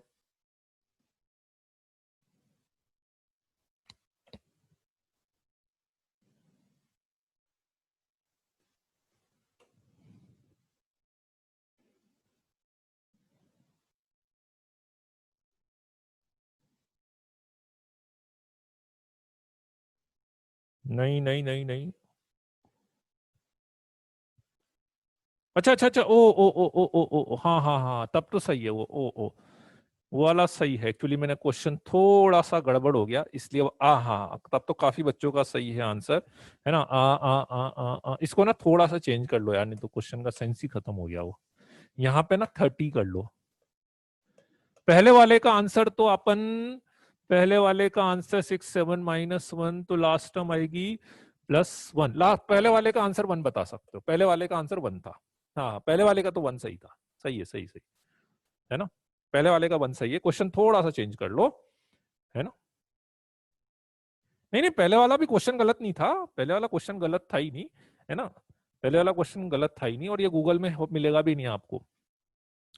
नहीं नहीं नहीं नहीं। अच्छा अच्छा अच्छा, ओ, हाँ हाँ हाँ, तब तो सही है वो, वो वाला सही है। एक्चुअली मैंने क्वेश्चन थोड़ा सा गड़बड़ हो गया, इसलिए हाँ, तब तो काफी बच्चों का सही है आंसर, है ना। इसको ना थोड़ा सा चेंज कर लो यार, नहीं तो क्वेश्चन का सेंस ही खत्म हो गया वो। यहाँ पे ना 30 कर लो। पहले वाले का आंसर तो अपन, पहले वाले का आंसर 6 7 - 1, तो लास्ट टर्म आएगी +1। लास्ट पहले वाले का आंसर 1 बता सकते हो, पहले वाले का आंसर 1 था। हाँ, पहले वाले का तो 1 सही था। सही है, सही सही, है ना। पहले वाले का 1 सही है, क्वेश्चन थोड़ा सा चेंज कर लो, है ना। नहीं नहीं, पहले वाला भी क्वेश्चन गलत नहीं था, पहले वाला क्वेश्चन गलत था ही नहीं, है ना। पहले वाला क्वेश्चन गलत था ही नहीं, और ये गूगल में मिलेगा भी नहीं आपको,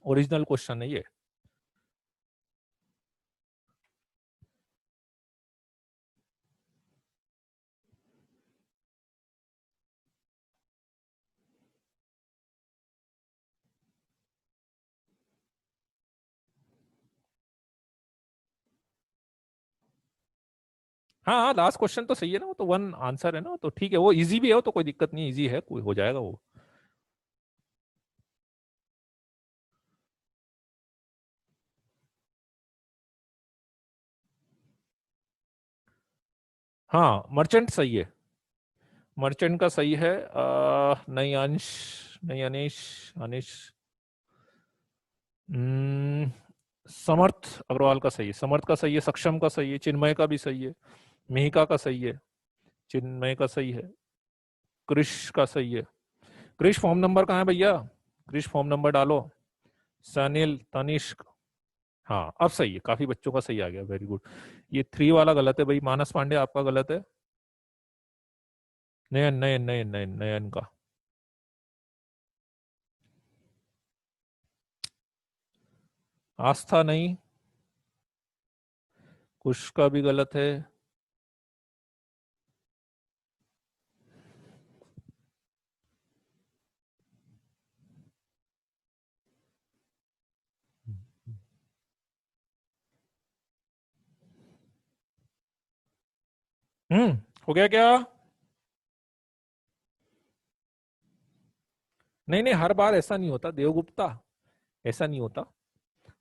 ओरिजिनल क्वेश्चन है ये। हाँ हाँ, लास्ट क्वेश्चन तो सही है ना, वो तो 1 आंसर है ना, तो ठीक है, वो इजी भी है, वो तो कोई दिक्कत नहीं, इजी है, कोई हो जाएगा वो। हाँ, मर्चेंट सही है, मर्चेंट का सही है। नहीं अंश, नहीं अनिश, अनिश, हम्म, समर्थ अग्रवाल का सही है, समर्थ का सही है, सक्षम का सही है, चिन्मय का भी सही है, मिहिका का सही है, चिन्मय का सही है, कृष का सही है। कृष फॉर्म नंबर कहाँ है भैया, कृष फॉर्म नंबर डालो। सनिल, तनिष्क, हाँ अब सही है, काफी बच्चों का सही आ गया, वेरी गुड। ये 3 वाला गलत है भाई, मानस पांडे आपका गलत है। नयन नयन नयन नयन नयन का, आस्था नहीं, कुश का भी गलत है। हो गया क्या? नहीं नहीं, हर बार ऐसा नहीं होता देवगुप्ता, ऐसा नहीं होता,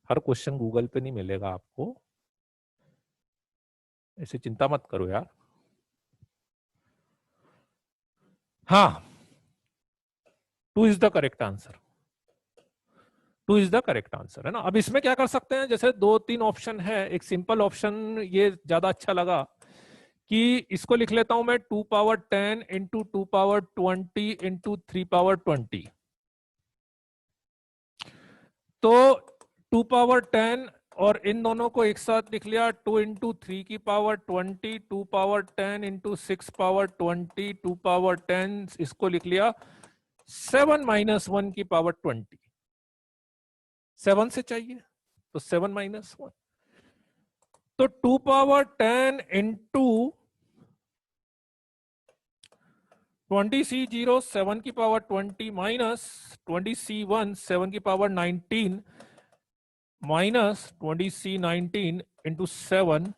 हर क्वेश्चन गूगल पे नहीं मिलेगा आपको, ऐसे चिंता मत करो यार। हाँ, 2 is the correct answer, 2 is the correct answer, है ना। अब इसमें क्या कर सकते हैं, जैसे 2 3 ऑप्शन है, एक सिंपल ऑप्शन ये ज्यादा अच्छा लगा, कि इसको लिख लेता हूं मैं 2 power 10 into 2 power 20 into 3 power 20। तो 2 पावर 10 और इन दोनों को एक साथ लिख लिया, 2 इंटू 3 की power 20, 2 power 10 into 6 power 20, 2 power 10, इसको लिख लिया 7 - 1 की पावर 20। 7 से चाहिए, तो 7 - 1, तो 2 पावर 10 इंटू 20C0 7 की पावर 20 माइनस 20C1 7 की पावर 19 -20C19 इंटू 7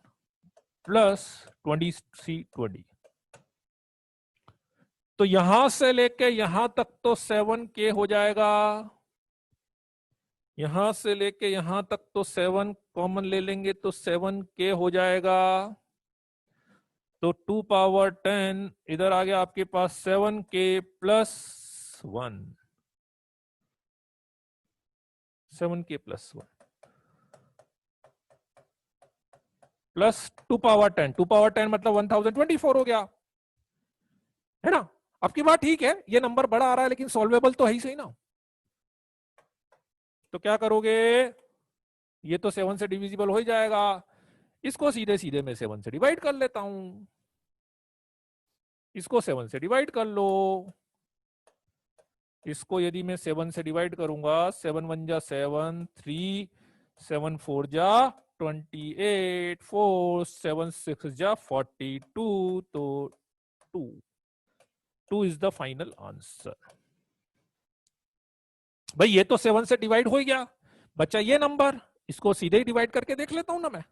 +20C20। तो यहां से लेके यहां तक तो 7K हो जाएगा, यहां से लेके यहां तक तो 7 कॉमन ले लेंगे तो 7K हो जाएगा। तो 2 पावर 10 इधर आ गया आपके पास 7K+1, 7K+1 +2 पावर 10, 2 पावर 10 मतलब 1024 हो गया, है ना। आपकी बात ठीक है, ये नंबर बड़ा आ रहा है लेकिन सॉल्वेबल तो है ही सही ना। तो क्या करोगे, ये तो 7 से डिविजिबल हो ही जाएगा, इसको सीधे सीधे मैं 7 से डिवाइड कर लेता हूं, इसको 7 से डिवाइड कर लो। इसको यदि मैं 7 से डिवाइड करूंगा, 7 1 जा 7, 3 7 4 जा 28, 4 7 6 जा 42, तो 2, 2 इज द फाइनल आंसर। भाई ये तो 7 से डिवाइड हो ही गया, बच्चा ये नंबर, इसको सीधे ही डिवाइड करके देख लेता हूं ना मैं,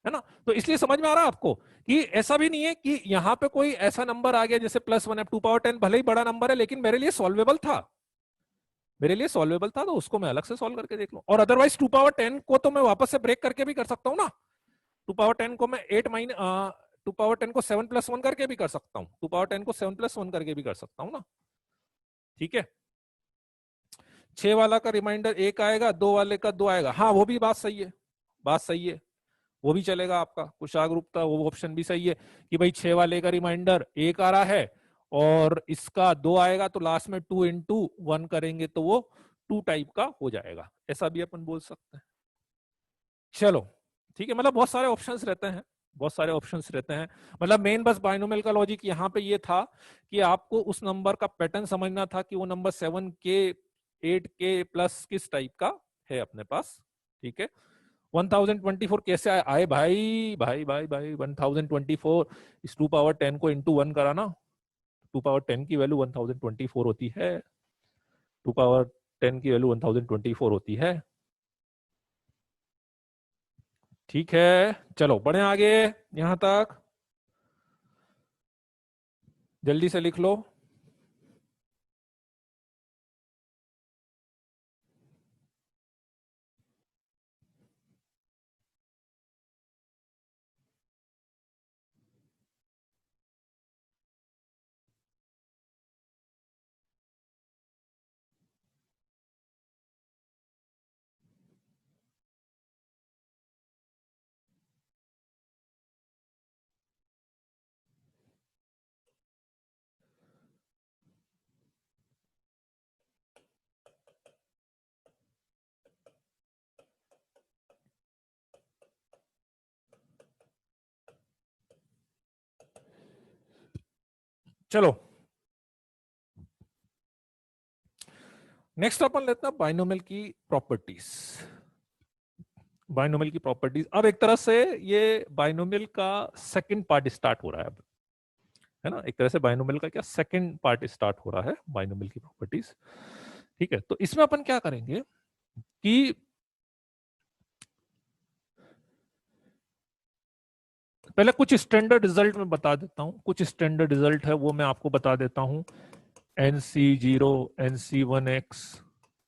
है ना। तो इसलिए समझ में आ रहा है आपको कि ऐसा भी नहीं है कि यहाँ पे कोई ऐसा नंबर आ गया जैसे +1 है, 2 पावर 10 भले ही बड़ा नंबर है लेकिन मेरे लिए सॉल्वेबल था, मेरे लिए सॉल्वेबल था, तो उसको मैं अलग से सॉल्व करके देख लूं। और अदरवाइज 2 पावर 10 को तो मैं वापस से ब्रेक करके भी कर सकता हूँ ना। 2 पावर 10 को मैं 2 पावर 10 को 7+1 करके भी कर सकता हूँ, 2 पावर 10 को 7+1 करके भी कर सकता हूँ ना। ठीक है, 6 वाला का रिमाइंडर 1 आएगा, 2 वाले का 2 आएगा। हाँ वो भी बात सही है, बात सही है, वो भी चलेगा आपका कुशाग ग्रुप का, वो ऑप्शन भी सही है कि भाई 6 वाले का रिमाइंडर 1 आ रहा है और इसका 2 आएगा, तो लास्ट में 2 × 1 करेंगे तो वो 2 टाइप का हो जाएगा, ऐसा भी अपन बोल सकते हैं। चलो ठीक है, मतलब बहुत सारे ऑप्शंस रहते हैं, बहुत सारे ऑप्शंस रहते हैं। मतलब मेन बस बाइनोमियल का लॉजिक यहाँ पे ये था कि आपको उस नंबर का पैटर्न समझना था कि वो नंबर 7K 8K प्लस किस टाइप का है अपने पास। ठीक है, 1024 कैसे आए भाई भाई भाई भाई 1024 इस 2 पावर 10 को इंटू 1 करा ना, 2 पावर 10 की वैल्यू 1024 होती है, 2 पावर 10 की वैल्यू 1024 होती है। ठीक है, चलो बढ़े आगे, यहां तक जल्दी से लिख लो। चलो नेक्स्ट अपन लेते हैं बाइनोमियल की प्रॉपर्टीज। बाइनोमियल की प्रॉपर्टीज, अब एक तरह से ये बाइनोमियल का सेकंड पार्ट स्टार्ट हो रहा है अब, है ना। एक तरह से बाइनोमियल का क्या सेकंड पार्ट स्टार्ट हो रहा है, बाइनोमियल की प्रॉपर्टीज। ठीक है, तो इसमें अपन क्या करेंगे कि पहले कुछ स्टैंडर्ड रिजल्ट में बता देता हूं, कुछ स्टैंडर्ड रिजल्ट है वो मैं आपको बता देता हूं। NC0, NC1x,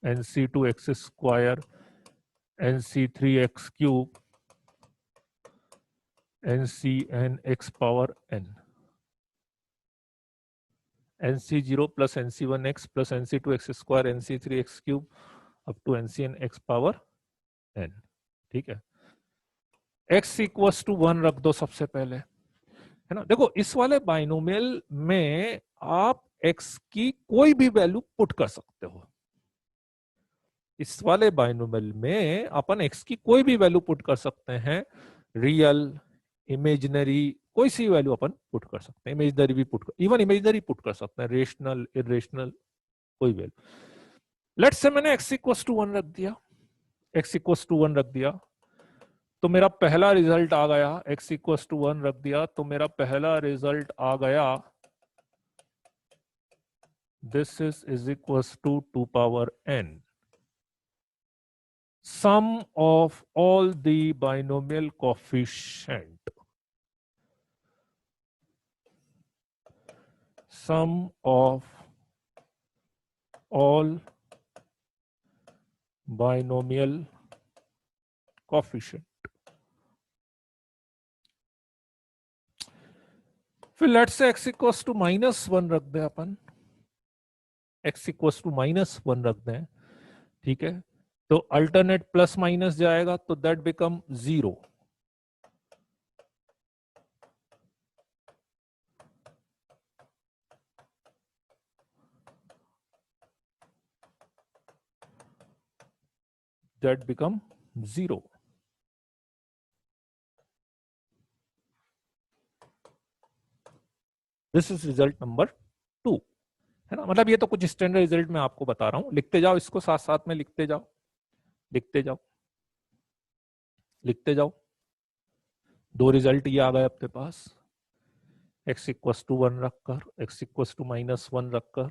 NC2x², NC3x³, NCnx⁻n, NC0 plus NC1x plus NC2x², NC3x³ up to NCnx⁻n। ठीक है, x=1 रख दो सबसे पहले, है ना। देखो इस वाले बाइनोमियल में आप x की कोई भी वैल्यू पुट कर सकते हो, इस वाले बाइनोमियल में अपन x की कोई भी वैल्यू पुट कर सकते हैं, रियल इमेजिनरी कोई सी वैल्यू अपन पुट कर सकते हैं, इमेजिनरी भी पुट कर, इवन इमेजिनरी पुट कर सकते हैं, रेशनल इरेशनल कोई वैल्यू। लेट्स से मैंने x=1 रख दिया, x=1 रख दिया तो मेरा पहला रिजल्ट आ गया, x=1 रख दिया तो मेरा पहला रिजल्ट आ गया, this is equals to 2 power n, sum of all the binomial coefficient, sum of all binomial coefficient। फिर लेट्स से x=-1 रख दें अपन, x=-1 रख दें, ठीक है। तो अल्टरनेट प्लस माइनस जाएगा तो that become 0, that become 0। This is result number 2, है ना। मतलब ये तो कुछ स्टैंडर्ड रिजल्ट मैं आपको बता रहा हूं, लिखते जाओ इसको, साथ साथ में लिखते जाओ, लिखते जाओ, लिखते जाओ। दो रिजल्ट ये आ गए अपने पास, x=1 रखकर, x=-1 रखकर,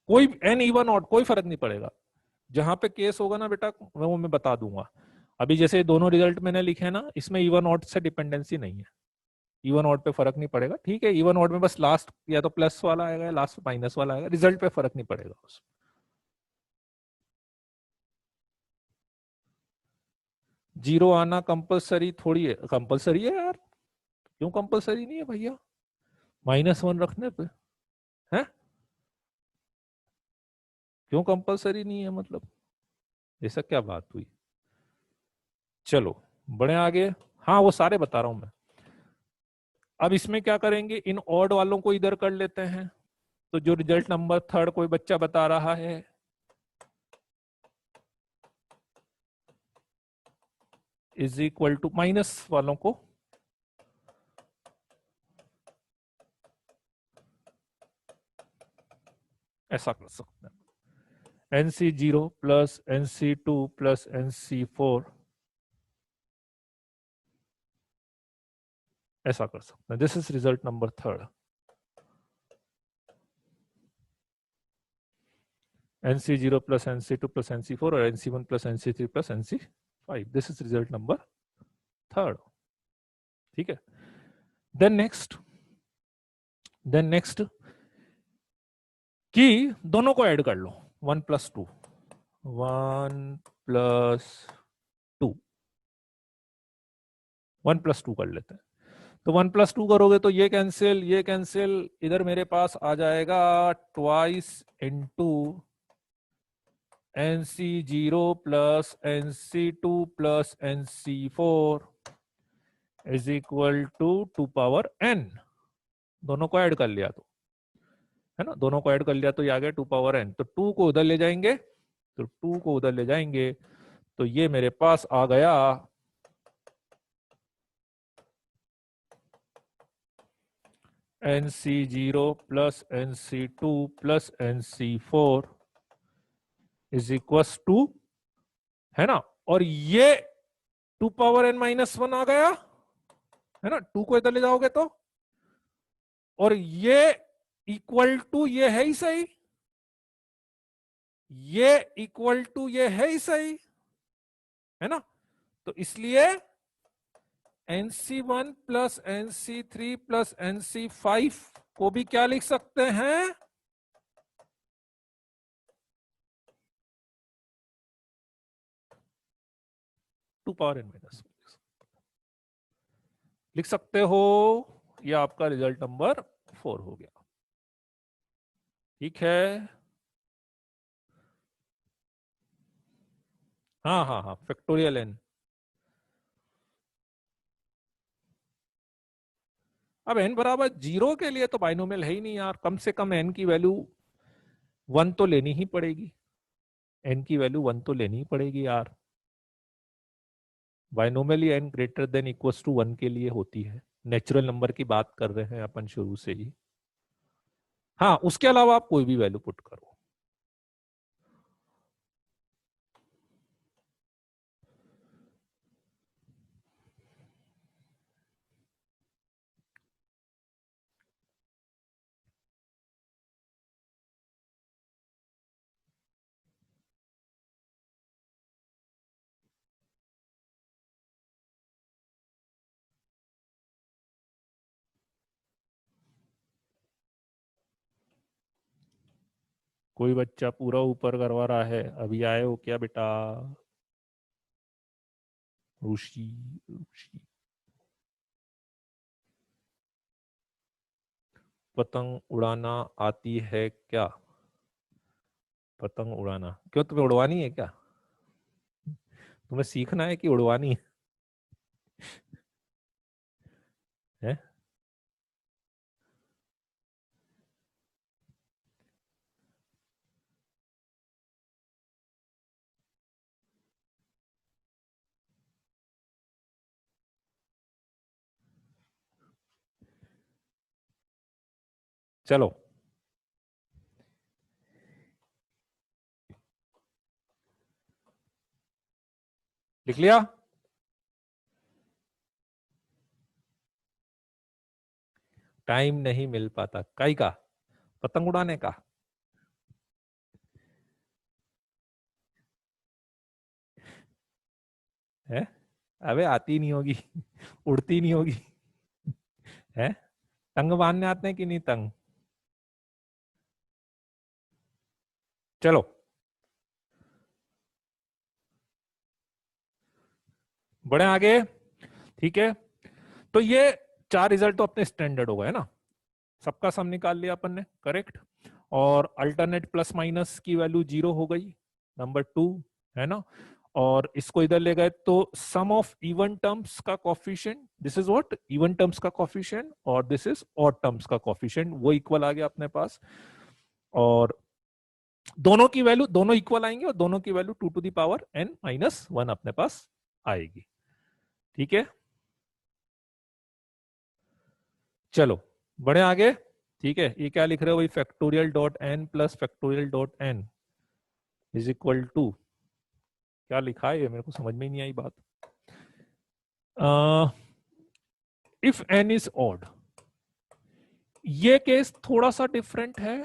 कोई एन इवन ऑड कोई फर्क नहीं पड़ेगा। जहां पे केस होगा ना बेटा वो मैं बता दूंगा। अभी जैसे दोनों रिजल्ट मैंने लिखे हैं ना, इसमें इवन ऑड से डिपेंडेंसी नहीं है, इवन ऑड पे फर्क नहीं पड़ेगा। ठीक है, इवन ऑड में बस लास्ट या तो प्लस वाला आएगा या लास्ट माइनस वाला आएगा, रिजल्ट पे फर्क नहीं पड़ेगा उसमें। जीरो आना कंपलसरी थोड़ी है, कंपलसरी है यार। क्यों कंपलसरी नहीं है भैया, -1 रखने पे है? क्यों कंपलसरी नहीं है मतलब, ऐसा क्या बात हुई? चलो बढ़े आगे। हाँ वो सारे बता रहा हूं मैं। अब इसमें क्या करेंगे, इन ऑड वालों को इधर कर लेते हैं। तो जो रिजल्ट नंबर थर्ड कोई बच्चा बता रहा है, इज इक्वल टू माइनस वालों को ऐसा कर सकते हैं, NC0 plus NC2 plus NC4, ऐसा कर सकते हैं। This is result number third. NC0 plus NC2 plus NC4 और NC1 plus NC3 plus NC5, this is result number third. ठीक है, देन नेक्स्ट कि दोनों को ऐड कर लो, 1+2, 1+2, 1+2 कर लेते हैं। तो 1+2 करोगे तो ये कैंसिल, इधर मेरे पास आ जाएगा twice into NC0 plus NC2 plus NC4 is equal to 2 power n। दोनों को ऐड कर लिया तो, है ना, दोनों को ऐड कर लिया तो ये आ गया 2 पावर n। तो 2 को उधर ले जाएंगे, तो 2 को उधर ले जाएंगे तो ये मेरे पास आ गया NC0 plus NC2 plus NC4 is equal to, है ना, और ये 2 पावर n-1 आ गया, है ना, 2 को इधर ले जाओगे तो, और ये इक्वल टू ये है ही सही, ये इक्वल टू ये है ही सही, है ना। तो इसलिए NC1 plus NC3 plus NC5 को भी क्या लिख सकते हैं, 2 पावर n-1 लिख सकते हो। ये आपका रिजल्ट नंबर 4 हो गया। ठीक है, हाँ हाँ हाँ, फैक्टोरियल n। अब n बराबर 0 के लिए तो बाइनोमियल है ही नहीं यार, कम से कम n की वैल्यू 1 तो लेनी ही पड़ेगी, n की वैल्यू 1 तो लेनी ही पड़ेगी यार। Binomially n greater than equals to 1 के लिए होती है, नेचुरल नंबर की बात कर रहे हैं अपन शुरू से ही। हाँ उसके अलावा आप कोई भी वैल्यू पुट करो। कोई बच्चा पूरा ऊपर करवा रहा है, अभी आए हो क्या बेटा? ऋषि, ऋषि, पतंग उड़ाना आती है क्या? पतंग उड़ाना क्यों, तुम्हें उड़वानी है क्या? तुम्हें सीखना है कि उड़वानी है? चलो लिख लिया। टाइम नहीं मिल पाता काई का, पतंग उड़ाने का? है? अबे आती नहीं होगी, उड़ती नहीं होगी। है? तंग बांधने आते हैं कि नहीं तंग? चलो बढ़े आगे। ठीक है, तो ये चार रिजल्ट तो अपने स्टैंडर्ड हो गए ना, सबका सम निकाल लिया अपन ने, करेक्ट। और अल्टरनेट प्लस माइनस की वैल्यू 0 हो गई, नंबर 2, है ना। और इसको इधर ले गए तो सम ऑफ इवन टर्म्स का coefficient, this is what even terms का कोफिशिएंट, और दिस इज ऑड टर्म्स का कोफिशिएंट, वो इक्वल आ गया अपने पास। और दोनों की वैल्यू, दोनों इक्वल आएंगे और दोनों की वैल्यू 2n-1 अपने पास आएगी। ठीक है, चलो बढ़े आगे। ठीक है, ये क्या लिख रहे हो भाई, factorial dot N plus factorial dot N is equal to, क्या लिखा है ये मेरे को समझ में ही नहीं आई बात। इफ एन इज ऑड, ये केस थोड़ा सा डिफरेंट है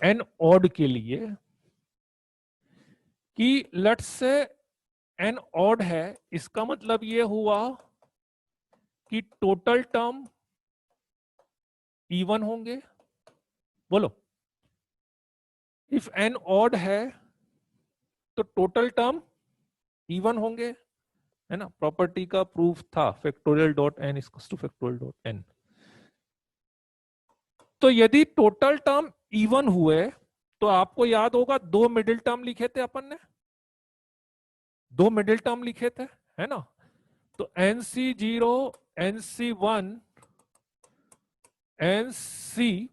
एन ऑड के लिए, कि लेट्स से एन ऑड है, इसका मतलब ये हुआ कि टोटल टर्म इवन होंगे। बोलो, इफ एन ऑड है तो टोटल टर्म इवन होंगे, है ना। प्रॉपर्टी का प्रूफ था factorial dot N equals to factorial dot N. तो यदि टोटल टर्म इवन हुए तो आपको याद होगा दो मिडिल टर्म लिखे थे अपन ने, दो मिडिल टर्म लिखे थे, है ना। तो NC0, NC1, NC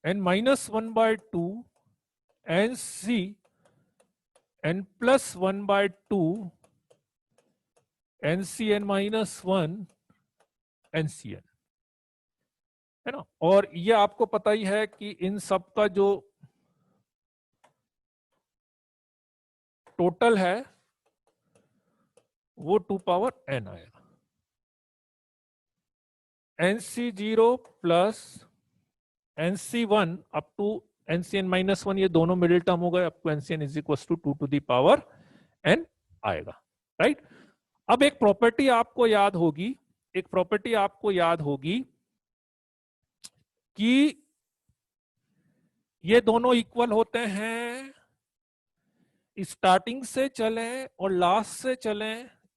n-1/2, NC n+1/2, NCn-1, NCn, है ना। और ये आपको पता ही है कि इन सब का जो टोटल है वो 2n आएगा। NC0 plus NC1 up to NCn-1, ये दोनों मिडिल टर्म हो गए, up to NCn is equal to 2n आएगा, राइट। अब एक प्रॉपर्टी आपको याद होगी, एक प्रॉपर्टी आपको याद होगी कि ये दोनों इक्वल होते हैं स्टार्टिंग से चले और लास्ट से चले,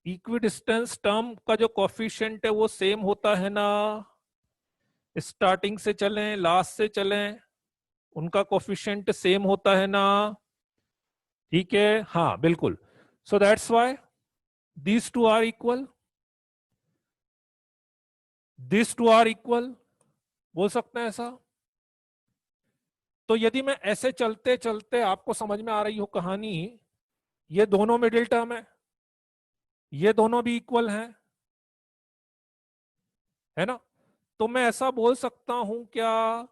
इक्विडिस्टेंस टर्म का जो कोफिशिएंट है वो सेम होता है ना। स्टार्टिंग से चलें लास्ट से चलें, उनका कोफिशिएंट सेम होता है ना। ठीक है, हाँ बिल्कुल। So that's why these two are equal, this two are equal, बोल सकते हैं ऐसा। तो यदि मैं ऐसे चलते चलते, आपको समझ में आ रही हो कहानी, ये दोनों मिडिल टर्म है, ये दोनों भी इक्वल हैं, है ना। तो मैं ऐसा बोल सकता हूं क्या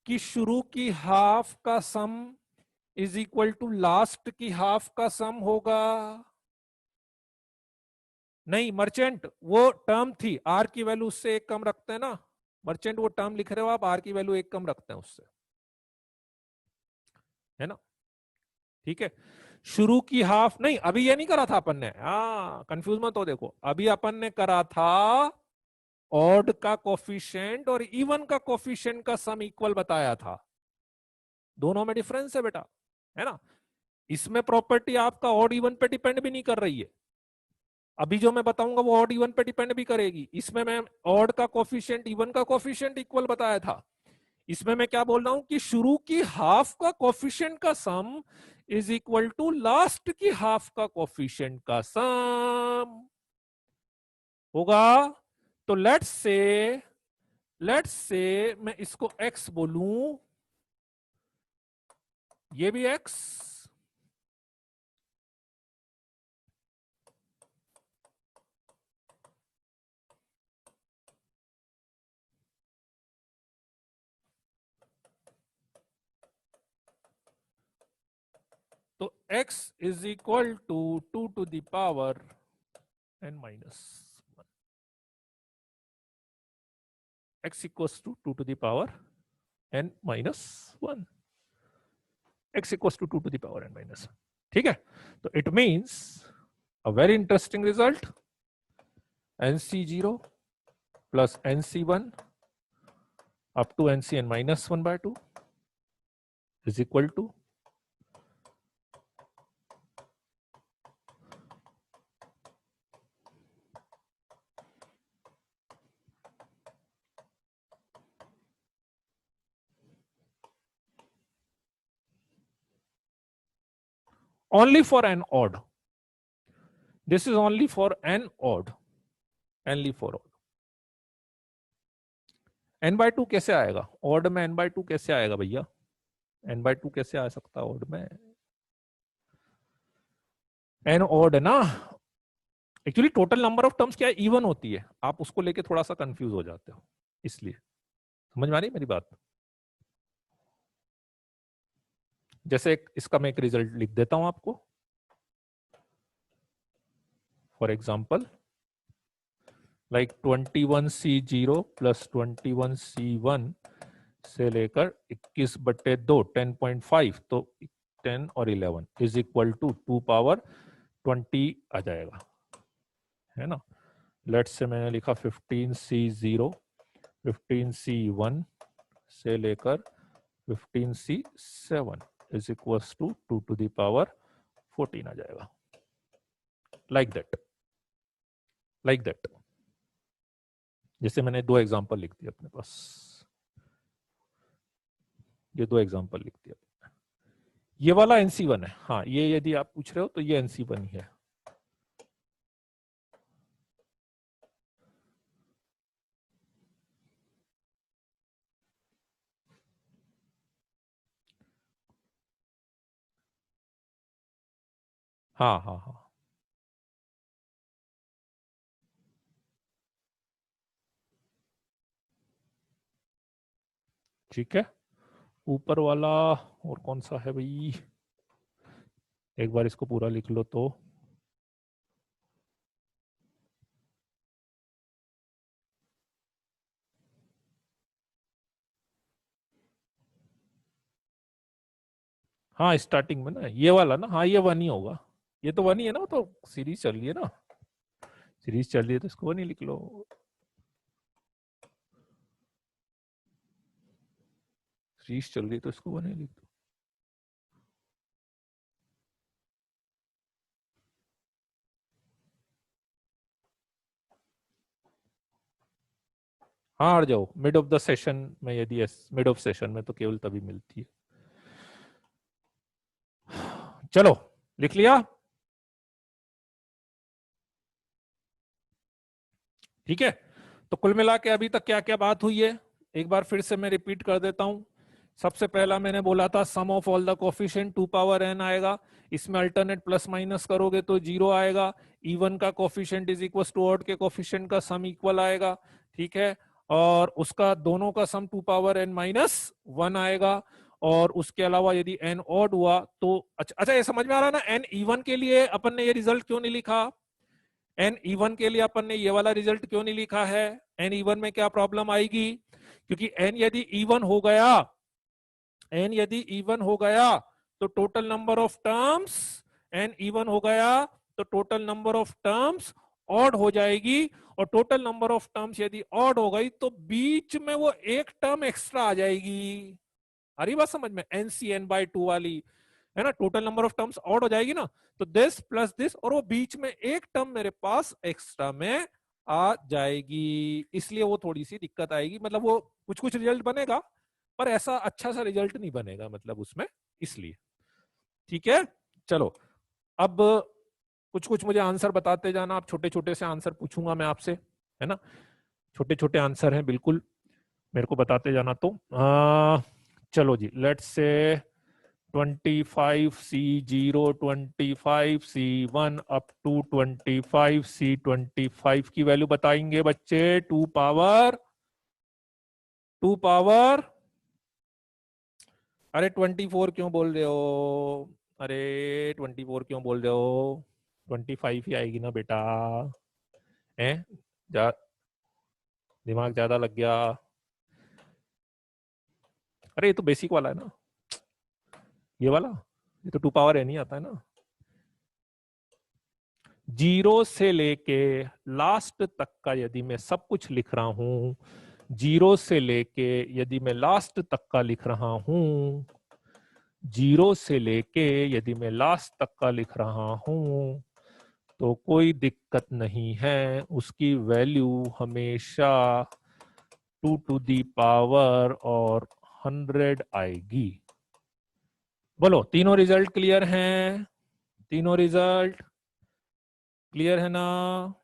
कि शुरू की हाफ का sum is equal to last की हाफ का सम होगा। नहीं मर्चेंट, वो टर्म थी, आर की वैल्यू उससे एक कम रखते हैं ना। मर्चेंट वो टर्म लिख रहे हो आप, आर की वैल्यू एक कम रखते हैं उससे, है ना। ठीक है, शुरू की हाफ नहीं, अभी ये नहीं करा था अपन ने, हाँ कंफ्यूज मत हो, देखो अभी अपन ने करा था ऑड का कोफिशिएंट और इवन का कोफिशिएंट का सम इक्वल बताया था, दोनों में डिफरेंस है बेटा, है ना। इसमें प्रॉपर्टी आपका ऑड इवन पे डिपेंड भी नहीं कर रही है, अभी जो मैं बताऊंगा वो ऑड इवन पे डिपेंड भी करेगी। इसमें मैं ऑड का कोफिशिएंट इवन का कोफिशिएंट इक्वल बताया था, इसमें मैं क्या बोल रहा हूं कि शुरू की हाफ का कोफिशिएंट का sum is equal to last की हाफ का कोफिशिएंट का सम होगा। तो लेट्स से मैं इसको x बोलूं, ये भी x, तो x is equal to 2n-1, x equals to 2n-1, x equals to 2n-1। ठीक है, तो it means a very interesting result, NC0 plus NC1 up to NCn minus 1 by 2 is equal to only for an odd. This is only for an odd, only for odd. n by 2 कैसे आएगा odd में? n by 2 कैसे आएगा भैया? n by 2 कैसे आ सकता है odd में? n odd है ना, actually total number of terms क्या इवन होती है, आप उसको लेके थोड़ा सा कंफ्यूज हो जाते हो, इसलिए समझ में आ रही मेरी बात? जैसे इसका मैं एक रिजल्ट लिख देता हूं आपको, for example like 21C0 plus 21C1 से लेकर 21/2 10.5, तो 10 और 11 इज इक्वल टू 2 पावर 20 आ जाएगा, है ना। लेट्स से मैंने लिखा 15C0 15C1 से लेकर 15C7 is equal to 2 to the power 14 आ जाएगा, लाइक दैट। जैसे मैंने दो एग्जांपल लिख दिए अपने पास, ये दो एग्जांपल लिख दिया। ये वाला NC1 है, हाँ ये यदि आप पूछ रहे हो तो ये NC1 ही है। हाँ हाँ हाँ, ठीक है। ऊपर वाला और कौन सा है भाई, एक बार इसको पूरा लिख लो तो हाँ स्टार्टिंग में ना ये वाला ना, हाँ ये 1 ही होगा, ये तो 1 ही है ना, तो सीरीज चल रही है ना, सीरीज चल रही है तो इसको 1 ही लिख लो। सीरीज चल रही है तो इसको 1 ही लिख दो। हाँ हट जाओ, मिड ऑफ द सेशन में, यदि मिड ऑफ सेशन में तो केवल तभी मिलती है। चलो लिख लिया, ठीक है। तो कुल मिला के अभी तक क्या क्या बात हुई है, एक बार फिर से मैं रिपीट कर देता हूं। सबसे पहला मैंने बोला था sum of all the coefficient 2 power n आएगा, इसमें अल्टरनेट प्लस माइनस करोगे तो 0 आएगा। इवन का coefficient is equal to odd के कोफिशिएंट का सम इक्वल आएगा, ठीक है। और उसका दोनों का सम 2 पावर n माइनस 1 आएगा। और उसके अलावा यदि n ऑड हुआ तो अच्छा ये समझ में आ रहा है ना, n इवन के लिए अपन ने ये रिजल्ट क्यों नहीं लिखा, एन इवन के लिए अपन ने ये वाला रिजल्ट क्यों नहीं लिखा है, एन इवन में क्या प्रॉब्लम आएगी, क्योंकि एन यदि इवन हो गया, एन यदि इवन हो गया तो total number of terms, N even हो गया तो total number of terms odd हो जाएगी। और टोटल नंबर ऑफ टर्म्स यदि ऑड हो गई तो बीच में वो एक टर्म एक्स्ट्रा आ जाएगी। अरे बात समझ में, NCn/2 वाली है ना, total number of terms odd हो जाएगी ना, तो दिस प्लस दिस और वो बीच में एक टर्म मेरे पास एक्स्ट्रा में आ जाएगी, इसलिए वो थोड़ी सी दिक्कत आएगी। मतलब वो कुछ कुछ रिजल्ट बनेगा पर ऐसा अच्छा सा रिजल्ट नहीं बनेगा मतलब उसमें, इसलिए ठीक है। चलो अब कुछ कुछ मुझे आंसर बताते जाना, आप छोटे छोटे से आंसर पूछूंगा मैं आपसे, है ना, छोटे छोटे आंसर हैं बिल्कुल, मेरे को बताते जाना। तो चलो जी, let's say 25C0 25C1 up to 25C25 की वैल्यू बताएंगे बच्चे। 2 पावर अरे 24 क्यों बोल रहे हो, अरे 24 क्यों बोल रहे हो, 25 ही आएगी ना बेटा, है जा, दिमाग ज्यादा लग गया। अरे ये तो बेसिक वाला है ना, ये वाला, ये तो 2 पावर n ही आता है ना। जीरो से लेके लास्ट तक का यदि मैं सब कुछ लिख रहा हूं, जीरो से लेके यदि मैं लास्ट तक का लिख रहा हूं, जीरो से लेके यदि मैं लास्ट तक का लिख रहा हूं, तो कोई दिक्कत नहीं है, उसकी वैल्यू हमेशा 2 to the power और 100 आएगी। बोलो, तीनों रिजल्ट क्लियर हैं? तीनों रिजल्ट क्लियर है ना?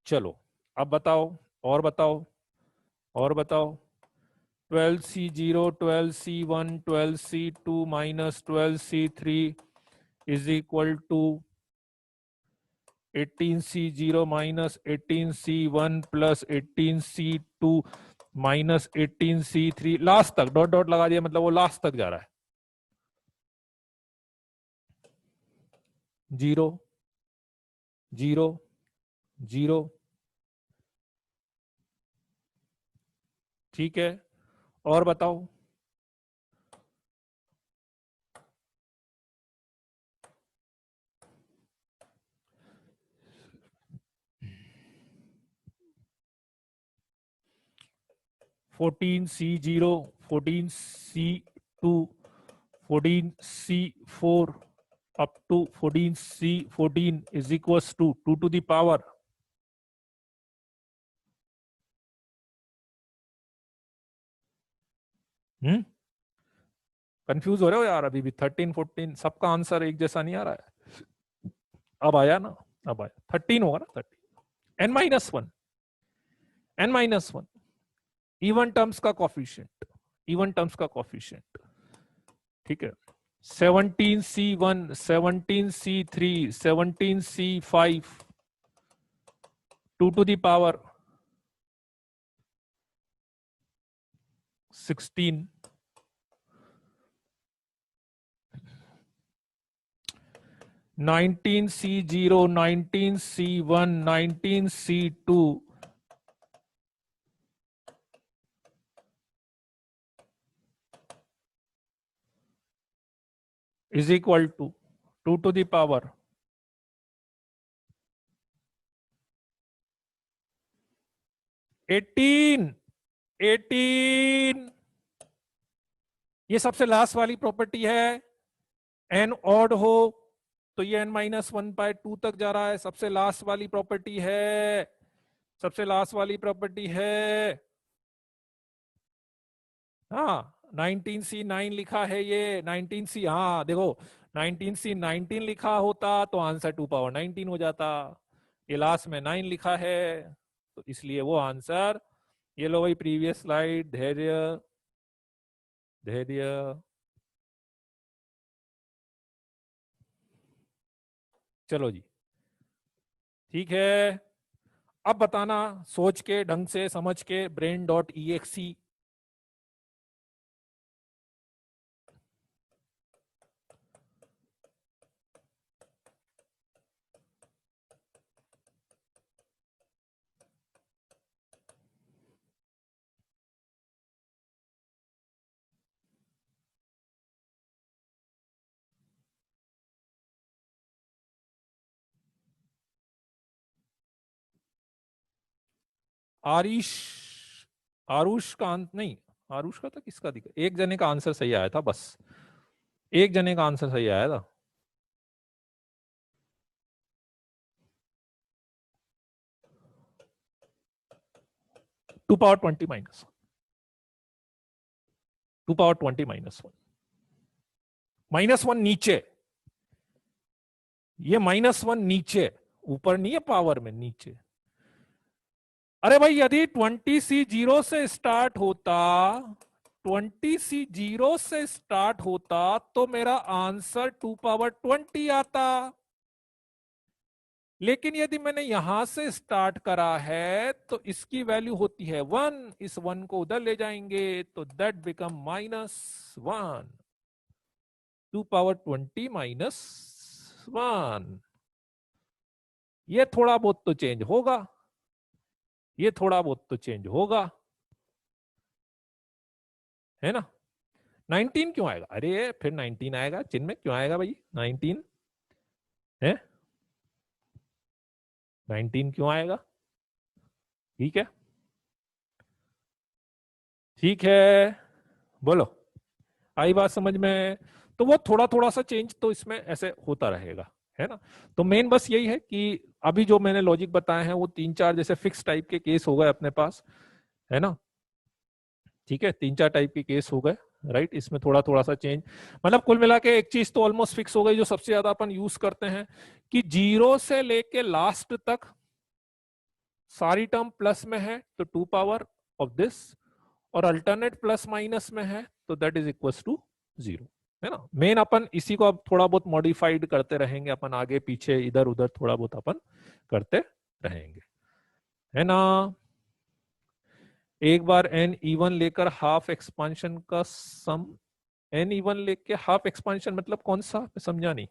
चलो अब बताओ, और बताओ, और बताओ। 12C0, 12C1, 12C2 minus 12C3 is equal to 18C0 minus 18C1 plus 18C2 minus 18C3, last तक डॉट डॉट लगा दिया, मतलब वो लास्ट तक जा रहा है। जीरो, जीरो, जीरो, ठीक है, और बताओ। Fourteen C zero, 14C2, 14C4 up to 14C14 is equals to 2 to the power। Confuse हो रहे हो यार? अभी भी 13 14 सबका आंसर एक जैसा नहीं आ रहा है? अब आया ना? अब आया, 13 होगा ना? 13 n-1, n-1 इवन टर्म्स का कॉफिशिएंट, इवन टर्म्स का कॉफिशिएंट, ठीक है। 17C1, 17C3, 17C5, 2 to the power 16, 19C0, 19C1, 19C2 is equal to 2 to the power 18, 18। ये सबसे लास्ट वाली प्रॉपर्टी है। एन ऑड हो तो ये n-1/2 तक जा रहा है, सबसे लास्ट वाली प्रॉपर्टी है, सबसे लास्ट वाली प्रॉपर्टी है। हाँ, 19C9 लिखा है ये, 19C, हाँ देखो, 19C19 लिखा होता तो आंसर 2 power 19 हो जाता। ये लास्ट में 9 लिखा है, तो इसलिए वो आंसर। ये लो भाई, प्रीवियस स्लाइड, धैर्य, धैर्य। चलो जी, ठीक है। अब बताना सोच के, ढंग से समझ के, brain.exe। आरिश, आरुष का अंत नहीं, आरुष का था, किसका दिखा? एक जने का आंसर सही आया था बस, एक जने का आंसर सही आया था। 2 power 20 -1, 2 power 20 -1, -1 नीचे, ये -1 नीचे, ऊपर नहीं है पावर में, नीचे। अरे भाई, यदि 20C0 से स्टार्ट होता, 20C0 से स्टार्ट होता तो मेरा आंसर 2 power 20 आता। लेकिन यदि मैंने यहां से स्टार्ट करा है तो इसकी वैल्यू होती है 1, इस 1 को उधर ले जाएंगे तो दैट बिकम -1, 2 power 20 -1। ये थोड़ा बहुत तो चेंज होगा, ये थोड़ा बहुत तो चेंज होगा, है ना? 19 क्यों आएगा? अरे फिर 19 आएगा, चिन्ह में क्यों आएगा भाई 19 है? 19 क्यों आएगा? ठीक है, ठीक है, बोलो, आई बात समझ में? तो वो थोड़ा थोड़ा सा चेंज तो इसमें ऐसे होता रहेगा, है ना। तो मेन बस यही है कि अभी जो मैंने लॉजिक बताए हैं वो 3-4 जैसे फिक्स टाइप के केस हो गए अपने पास, है ना। ठीक है, 3-4 टाइप के केस हो गए, राइट। इसमें थोड़ा थोड़ा सा चेंज, मतलब कुल मिला के एक चीज तो ऑलमोस्ट फिक्स हो गई जो सबसे ज्यादा अपन यूज करते हैं, कि जीरो से लेके लास्ट तक सारी टर्म प्लस में है तो 2 पावर ऑफ दिस, और अल्टरनेट प्लस माइनस में है तो दैट इज इक्वल टू 0, है ना। मेन अपन इसी को अब थोड़ा बहुत मॉडिफाइड करते रहेंगे, अपन आगे पीछे इधर उधर थोड़ा बहुत अपन करते रहेंगे, है ना। एक बार एन इवन लेकर हाफ एक्सपांशन का सम, एन इवन लेके हाफ एक्सपांशन मतलब कौन सा, मैं समझा नहीं।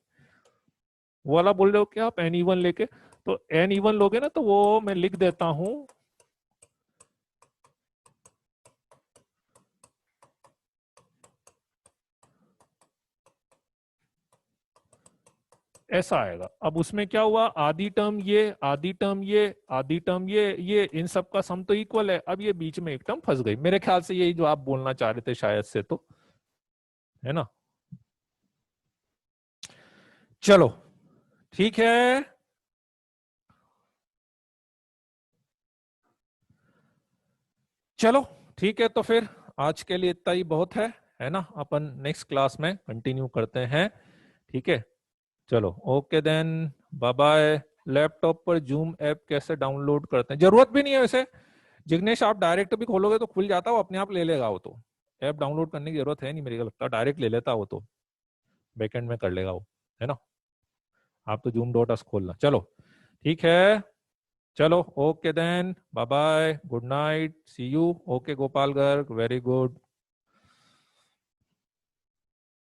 वो वाला बोल रहे हो क्या आप, एन इवन लेके? तो एन इवन लोगे ना तो वो मैं लिख देता हूं, ऐसा आएगा। अब उसमें क्या हुआ, आधी टर्म ये, आधी टर्म ये, आधी टर्म ये इन सब का सम तो इक्वल है। अब ये बीच में एक टर्म फंस गई, मेरे ख्याल से यही जो आप बोलना चाह रहे थे शायद से, तो है ना। चलो ठीक है, चलो ठीक है, तो फिर आज के लिए इतना ही बहुत है ना। अपन नेक्स्ट क्लास में कंटिन्यू करते हैं, ठीक है। चलो okay then, bye bye. Laptop पर जूम ऐप कैसे डाउनलोड करते हैं? जरूरत भी नहीं है वैसे जिग्नेश, आप डायरेक्ट भी खोलोगे तो खुल जाता, वो अपने आप ले लेगा। वो तो ऐप डाउनलोड करने की जरूरत है नहीं, मेरे को लगता है डायरेक्ट ले लेता वो तो, बैकएंड में कर लेगा वो, है ना। आप तो जूम डॉट अस खोलना। चलो ठीक है, चलो okay then, bye bye, good night, see you. Okay Gopal Garg, very good.